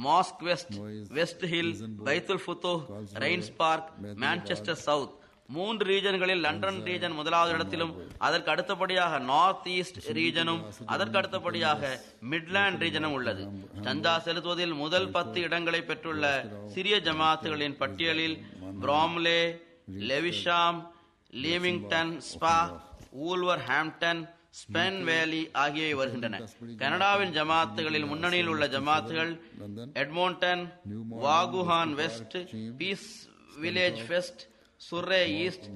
Mosque West, West Hill, Baitul Futuh, Raynes Park, Manchester South. 3 ரீஜன்களில் லண்டன் ரீஜன் முதலாவது இடத்திலும், அதற்கு அடுத்தபடியாக நார்த் ஈஸ்ட் ரீஜனும், அதற்கு அடுத்தபடியாக மிட்லாண்ட் ரீஜனும் உள்ளது. சந்தா செலுத்துவதில் முதல் 10 இடங்களை பெற்றுள்ள சிறிய ஜமாத்துகளின் பட்டியலில் Bromley, Lewisham, Leamington Spa, Wolverhampton, Spen Valley ஆகியவை வருகின்றன. கனடாவின் ஜமாத்துகளில் முன்னணியில் உள்ள ஜமாத்துகள் Edmonton, Vaughan West, Peace Village West, Surrey East,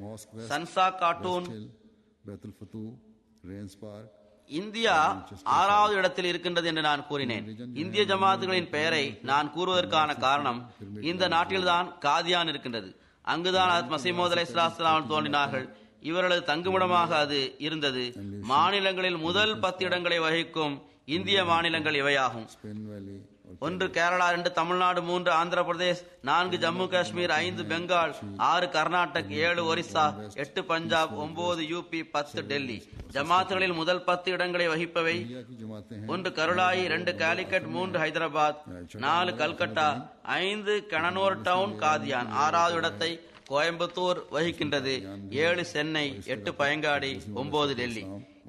சன்சா கார்ட்டூன். இந்தியா 6வது இடத்தில் இருக்கின்றது என்று நான் கூறினேன். இந்திய ஜமாத்துகளின் பெயரை நான் கூறுவதற்கான காரணம், இந்த நாட்டில்தான் காதியான் இருக்கின்றது. அங்குதான் மசீமோத் அலைஹிஸ்ஸலாம் தோன்றினார்கள். இவர்களது தங்குமிடமாக அது இருந்தது. மாநிலங்களில் முதல் 10 இடங்களை வகிக்கும் இந்திய மாநிலங்கள் இவையாகும்: 1 கேரளா, 2 தமிழ்நாடு, 3 ஆந்திர பிரதேஷ், 4 ஜம்மு காஷ்மீர், 5 பெங்கால், 6 கர்நாடக், 7 ஒரிசா, 8 பஞ்சாப், 9 யூபி, 10 டெல்லி. ஜமாத்துகளில் முதல் 10 இடங்களை வகிப்பவை: 1 கருளாயி, 2 காலிக்கட், 3 ஹைதராபாத், 4 கல்கட்டா, 5 கனனூர் டவுன் காதியான். 6வது இடத்தை கோயம்புத்தூர் வகிக்கின்றது. 7 சென்னை, 8 பயங்காடி, 9 டெல்லி.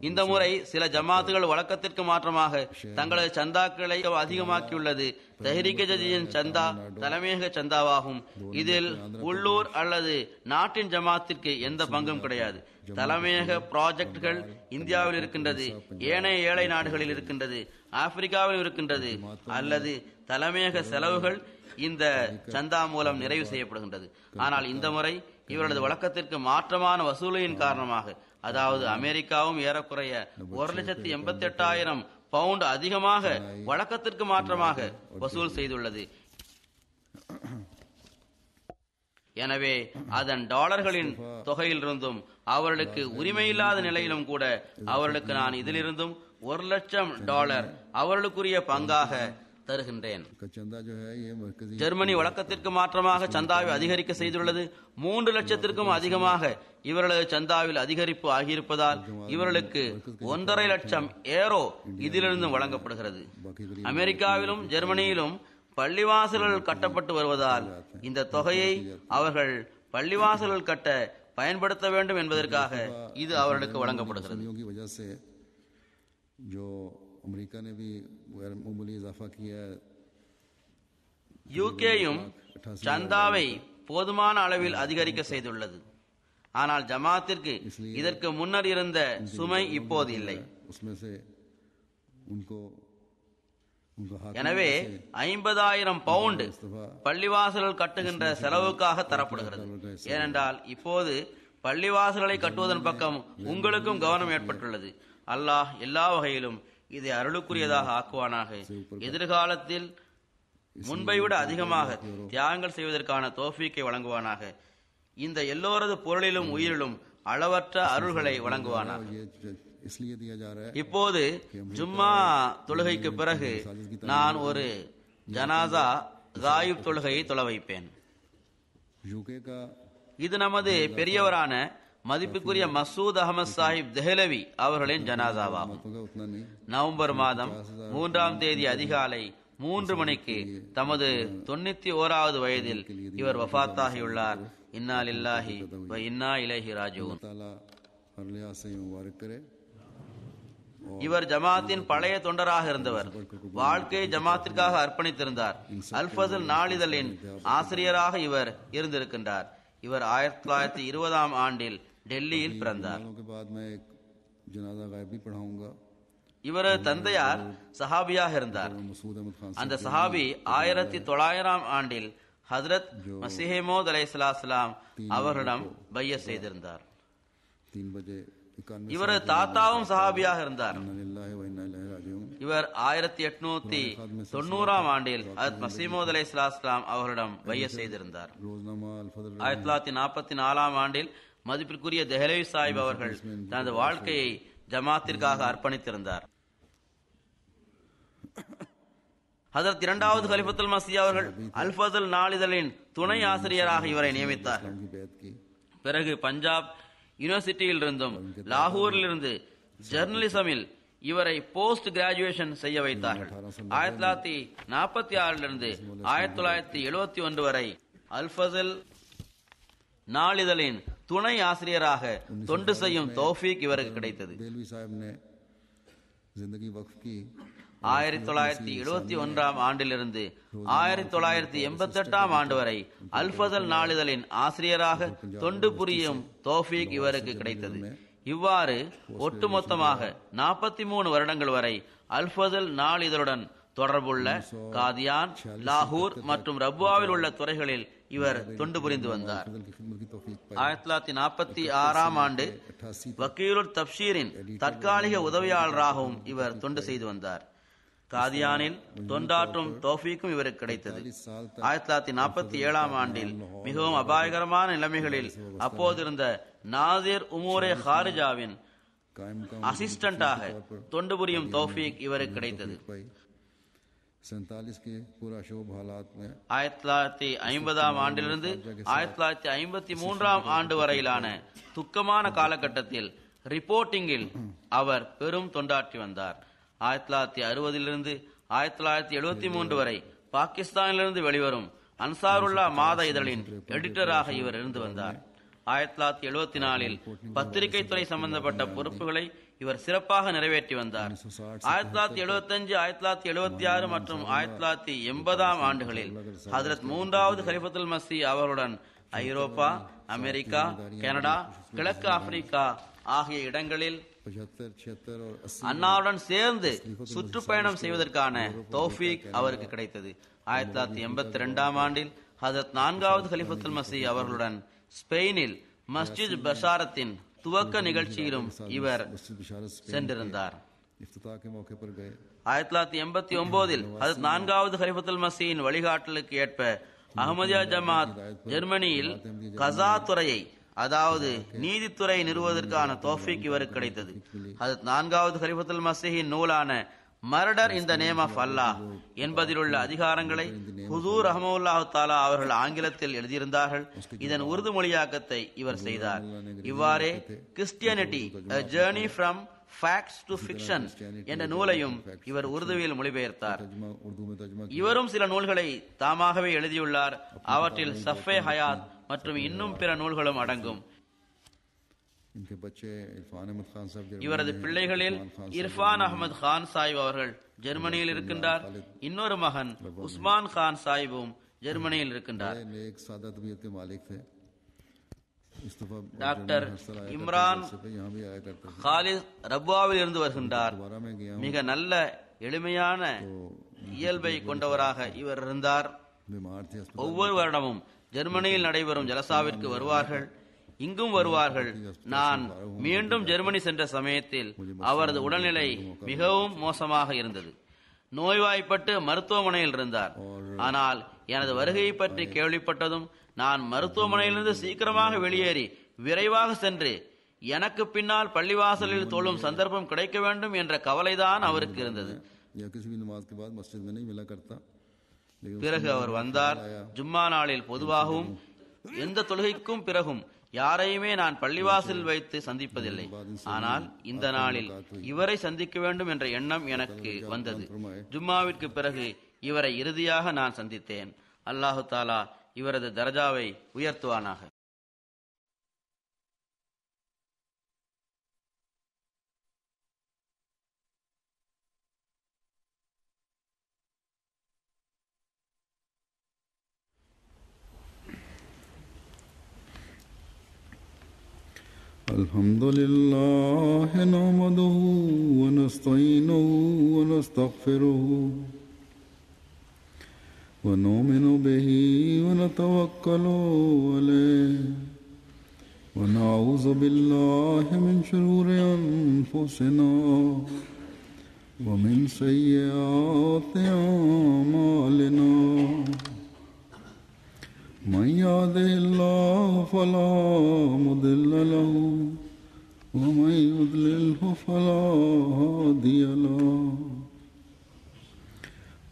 இந்த முறை சில ஜமாத்துகள் வழக்கத்திற்கு மாற்றமாக தங்களது சந்தாக்களை அதிகமாக்கியுள்ளது. தஹ்ரீக் ஜதீதின் சந்தா தலைமையக சந்தாவாகும். இதில் உள்ளூர் அல்லது நாட்டின் ஜமாத்திற்கு எந்த பங்கும் கிடையாது. தலைமையக ப்ராஜெக்டுகள் இந்தியாவில் இருக்கின்றது, ஏனைய ஏழை நாடுகளில் இருக்கின்றது, ஆப்பிரிக்காவில் இருக்கின்றது, அல்லது தலைமையக செலவுகள் இந்த சந்தா மூலம் நிறைவு செய்யப்படுகின்றது. ஆனால் இந்த முறை இவரது வழக்கத்திற்கு மாற்றமான வசூலின் காரணமாக, அதாவது அமெரிக்காவும் ஏறக்குறைய 1,88,000 பவுண்ட் அதிகமாக வழக்கத்திற்கு மாற்றமாக வசூல் செய்துள்ளது. எனவே அதன் டாலர்களின் தொகையிலிருந்தும் அவர்களுக்கு உரிமையில்லாத நிலையிலும் கூட அவர்களுக்கு நான் இதிலிருந்தும் $1,00,000 அவர்களுக்குரிய பங்காக தருகின்றேன். ஜெர்மனி வழக்கத்திற்கு மாற்றமாக சந்தாவை அதிகரிக்க செய்துள்ளது. 3 லட்சத்திற்கும் அதிகமாக இவர்களது சந்தாவில் அதிகரிப்பு ஆகியிருப்பதால் இவர்களுக்கு 1,50,000 யூரோ இதிலிருந்து வழங்கப்படுகிறது. அமெரிக்காவிலும் ஜெர்மனியிலும் பள்ளிவாசல்கள் கட்டப்பட்டு வருவதால் இந்த தொகையை அவர்கள் பள்ளிவாசல்கள் கட்ட பயன்படுத்த வேண்டும் என்பதற்காக இது அவர்களுக்கு வழங்கப்படுகிறது. யூகேயும் சந்தாவை போதுமான அளவில் அதிகரிக்க செய்துள்ளது. ஆனால் ஜமாத்திற்கு இதற்கு முன்னர் இருந்த சுமை இப்போது இல்லை. எனவே 50,000 பவுண்ட் பள்ளிவாசல்கள் கட்டுகின்ற செலவுக்காக தரப்படுகிறது. ஏனென்றால் இப்போது பள்ளிவாசல்களை கட்டுவதன் பக்கம் உங்களுக்கும் கவனம் ஏற்பட்டுள்ளது. அல்லாஹ் எல்லா வகையிலும் இதை அருளுக்குரியதாக ஆக்குவானாக. எதிர்காலத்தில் முன்பை விட அதிகமாக தியாகங்கள் செய்வதற்கான தௌஃபீக்கை வழங்குவானாக. இந்த எல்லோரது பொருளிலும் உயிரிலும் அளவற்ற அருள்களை வழங்குவானாக. இப்போது ஜும்மா தொழுகைக்கு பிறகு நான் ஒரு ஜனாசா காயிப் தொழுகையை தொழ வைப்பேன். இது நமது பெரியவரான மதிப்புக்குரிய மசூத் அகமது சாஹிப் தெஹ்லவி அவர்களின் ஜனாசாவாகும். நவம்பர் மாதம் 3ஆம் தேதி அதிகாலை 3 மணிக்கு தமது 91வது வயதில் இவர் வஃபாத்தாகியுள்ளார். இன்னா லில்லாஹி வ இன்னா இலைஹி ராஜிஊன். இவர் ஜமாத்தின் பழைய தொண்டராக இருந்தவர். வாழ்க்கையை ஜமாத்திற்காக அர்ப்பணித்திருந்தார். அல் ஃபஸ்ல் நாளிதழின் ஆசிரியராக இவர் இருந்திருக்கின்றார். இவர் 1920ஆம் ஆண்டில் டெல்லியில் பிறந்தார். இவரது தந்தையார் சஹாபியாக இருந்தார். அந்த சஹாபி 1900ஆம் ஆண்டில் ஹஜ்ரத் மஸீஹ் மவ்ஊத் அலைஹிஸ்ஸலாம் அவர்களிடம் பைஅத் செய்திருந்தார். இவரது தாத்தாவும் சஹாபியாக இருந்தார். இவர் 1890ஆம் ஆண்டில் ஹஜ்ரத் மஸீஹ் மவ்ஊத் அலைஹிஸ்ஸலாம் அவர்களிடம் பைஅத் செய்திருந்தார். 1944ஆம் ஆண்டில் மதிப்பிற்குரிய தெஹ்லவி சாஹிப் அவர்கள் தனது வாழ்க்கையை ஜமாத்திற்காக அர்ப்பணித்திருந்தார். ஹஜ்ரத் 2வது கலிஃபத்துல் மஸீஹ் அவர்கள் அல் ஃபஸ்ல் நாளிதழின் துணை ஆசிரியராக இவரை நியமித்தார். பிறகு பஞ்சாப் யூனிவர்சிட்டியில் இருந்தும் லாகூரில் இருந்து ஜர்னலிசமில் இவரை போஸ்ட் கிராஜுவேஷன் செய்ய வைத்தார்கள். 1946 1971 வரை அல் ஃபஸ்ல் நாளிதழின் துணை ஆசிரியராக தொண்டு செய்யும் தௌஃபீக் இவருக்கு கிடைத்தது. 1971ஆம் ஆண்டிலிருந்து 1988ஆம் ஆண்டு வரை அல் ஃபஸ்ல் நாளிதழின் ஆசிரியராக தொண்டு புரியும் தௌஃபீக் இவருக்கு கிடைத்தது. இவ்வாறு ஒட்டுமொத்தமாக 43 வருடங்கள் வரை அல் ஃபஸ்ல் நாளிதழுடன் தொடர்புள்ள காதியான், லாகூர் மற்றும் ரப்வாவில் உள்ள துறைகளில் இவர் தொண்டு புரிந்து வந்தார். 1946ஆம் ஆண்டு வக்கீலுல் தப்ஷீரின் தற்காலிக உதவியாளராகவும் இவர் தொண்டு செய்து வந்தார். காதியானில் தொண்டாற்றும் தௌஃபீக்கும் இவருக்கு கிடைத்தது. 1947ஆம் ஆண்டில் மிகவும் அபாயகரமான நிலைமைகளில் அப்போதிருந்த நாசிர் உமூரே ஹாரிஜாவின் அசிஸ்டண்டாக தொண்டு புரியும் தௌஃபீக் இவருக்கு கிடைத்தது. 1950ஆம் ஆண்டிலிருந்து 1953ஆம் ஆண்டு வரையிலான துக்கமான காலகட்டத்தில் ரிப்போர்ட்டிங்கில் அவர் பெரும் தொண்டாற்றி வந்தார். 1960 1973 வரை பாகிஸ்தானிலிருந்து வெளிவரும் அன்சாருல்லா மாத இதழின் எடிட்டராக இவர் இருந்து வந்தார். 1974 பத்திரிகை துறை சம்பந்தப்பட்ட பொறுப்புகளை இவர் சிறப்பாக நிறைவேற்றி வந்தார். 1975, 1976 மற்றும் 1980 ஆண்டுகளில் ஹஜ்ரத் 3வது கலிஃபத்துல் மஸீஹ் அவர்களுடன் ஐரோப்பா, அமெரிக்கா, கனடா, கிழக்கு ஆப்பிரிக்கா ஆகிய இடங்களில் அன்னாருடன் சேர்ந்து சுற்றுப்பயணம் செய்வதற்கான தௌஃபீக் அவருக்கு கிடைத்தது. 1982 ஆண்டில் ஹஜ்ரத் 4வது கலிஃபத்துல் மஸீஹ் அவர்களுடன் ஸ்பெயினில் மஸ்ஜித் பஷாரத்தின் துவக்க நிகழ்ச்சியிலும் இவர் சென்றிருந்தார். 1989 ஹஜ்ரத் 4வது கலிஃபத்துல் மஸீஹின் வழிகாட்டலுக்கு ஏற்ப அஹ்மதியா ஜமாத் ஜெர்மனியில் கஸா துறையை, அதாவது நீதித்துறை நிறுவுவதற்கான தௌஃபீக் இவருக்கு கிடைத்தது. ஹஜ்ரத் 4வது கலிஃபத்துல் மஸீஹின் நூலான murder in the name of Allah என்பதில் உள்ள அதிகாரங்களை ஹுசூர் ரஹ்மத்துல்லாஹி தஆலா அவர்கள் ஆங்கிலத்தில் எழுதியிருந்தார்கள். இதன் உருது மொழியாக்கத்தை இவர் செய்தார். இவ்வாறே Christianity a journey from facts to fiction என்ற நூலையும் இவர் உருதுவில் மொழிபெயர்த்தார். இவரும் சில நூல்களை தாமாகவே எழுதியுள்ளார். அவற்றில் சஃபே ஹயாத் மற்றும் இன்னும் பிற நூல்களும் அடங்கும். இவரது பிள்ளைகளில் இர்ஃபான் அஹ்மத் கான் சாஹிப் அவர்கள் ஜெர்மனியில் இருக்கின்றார். இன்னொரு மகன் உஸ்மான் கான் சாஹிபும் ஜெர்மனியில் இருக்கின்றார். டாக்டர் இம்ரான் காலித் ரப்வாவில் இருந்து வருகின்றார். மிக நல்ல எளிமையான இயல்பை கொண்டவராக இவர் இருந்தார். ஒவ்வொரு வருடமும் ஜெர்மனியில் நடைபெறும் ஜலசாவிற்கு வருவார்கள், இங்கும் வருவார்கள். நான் மீண்டும் ஜெர்மனி சென்ற சமயத்தில் அவரது உடல்நிலை மிகவும் மோசமாக இருந்தது. நோய்வாய்ப்பட்டு மருத்துவமனையில் இருந்தார். ஆனால் எனது வருகையை பற்றி கேள்விப்பட்டதும் நான் மருத்துவமனையிலிருந்து சீக்கிரமாக வெளியேறி விரைவாக சென்று எனக்கு பின்னால் பள்ளிவாசலில் தொழும் சந்தர்ப்பம் கிடைக்க வேண்டும் என்ற கவலைதான் அவருக்கு இருந்தது. பிறகு அவர் வந்தார். ஜும்மா நாளில் பொதுவாகவும் எந்த தொழுகைக்கும் பிறகும் யாரையுமே நான் பள்ளிவாசலில் வைத்து சந்திப்பதில்லை. ஆனால் இந்த நாளில் இவரை சந்திக்க வேண்டும் என்ற எண்ணம் எனக்கு வந்தது. ஜும்மாவிற்கு பிறகு இவரை இறுதியாக நான் சந்தித்தேன். அல்லாஹு தாலா இவரது தரஜாவை உயர்த்துவானாக. الحمد لله نحمده ونستعينه ونستغفره ونؤمن به ونتوكل عليه ونعوذ بالله من شرور أنفسنا ومن سيئات أعمالنا من يهده الله فلا مضل له ومن يضلله فلا هادي له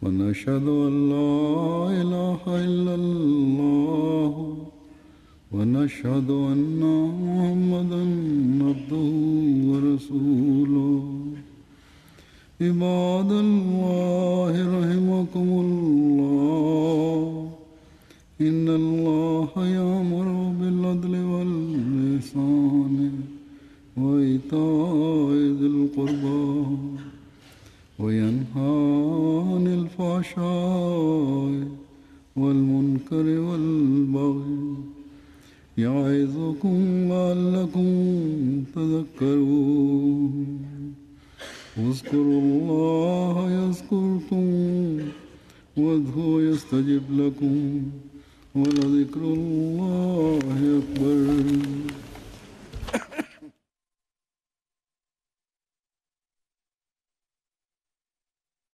ونشهد أن لا إله إلا الله ونشهد أن محمدا عبده ورسوله عباد الله رحمكم الله إن الله يأمر بالعدل والإحسان وإيتاء ذي القربى وينهى عن الفحشاء والمنكر والبغي يعظكم لعلكم تذكرون اذكروا الله يذكركم وادعوه يستجب لكم ولذكر الله أكبر.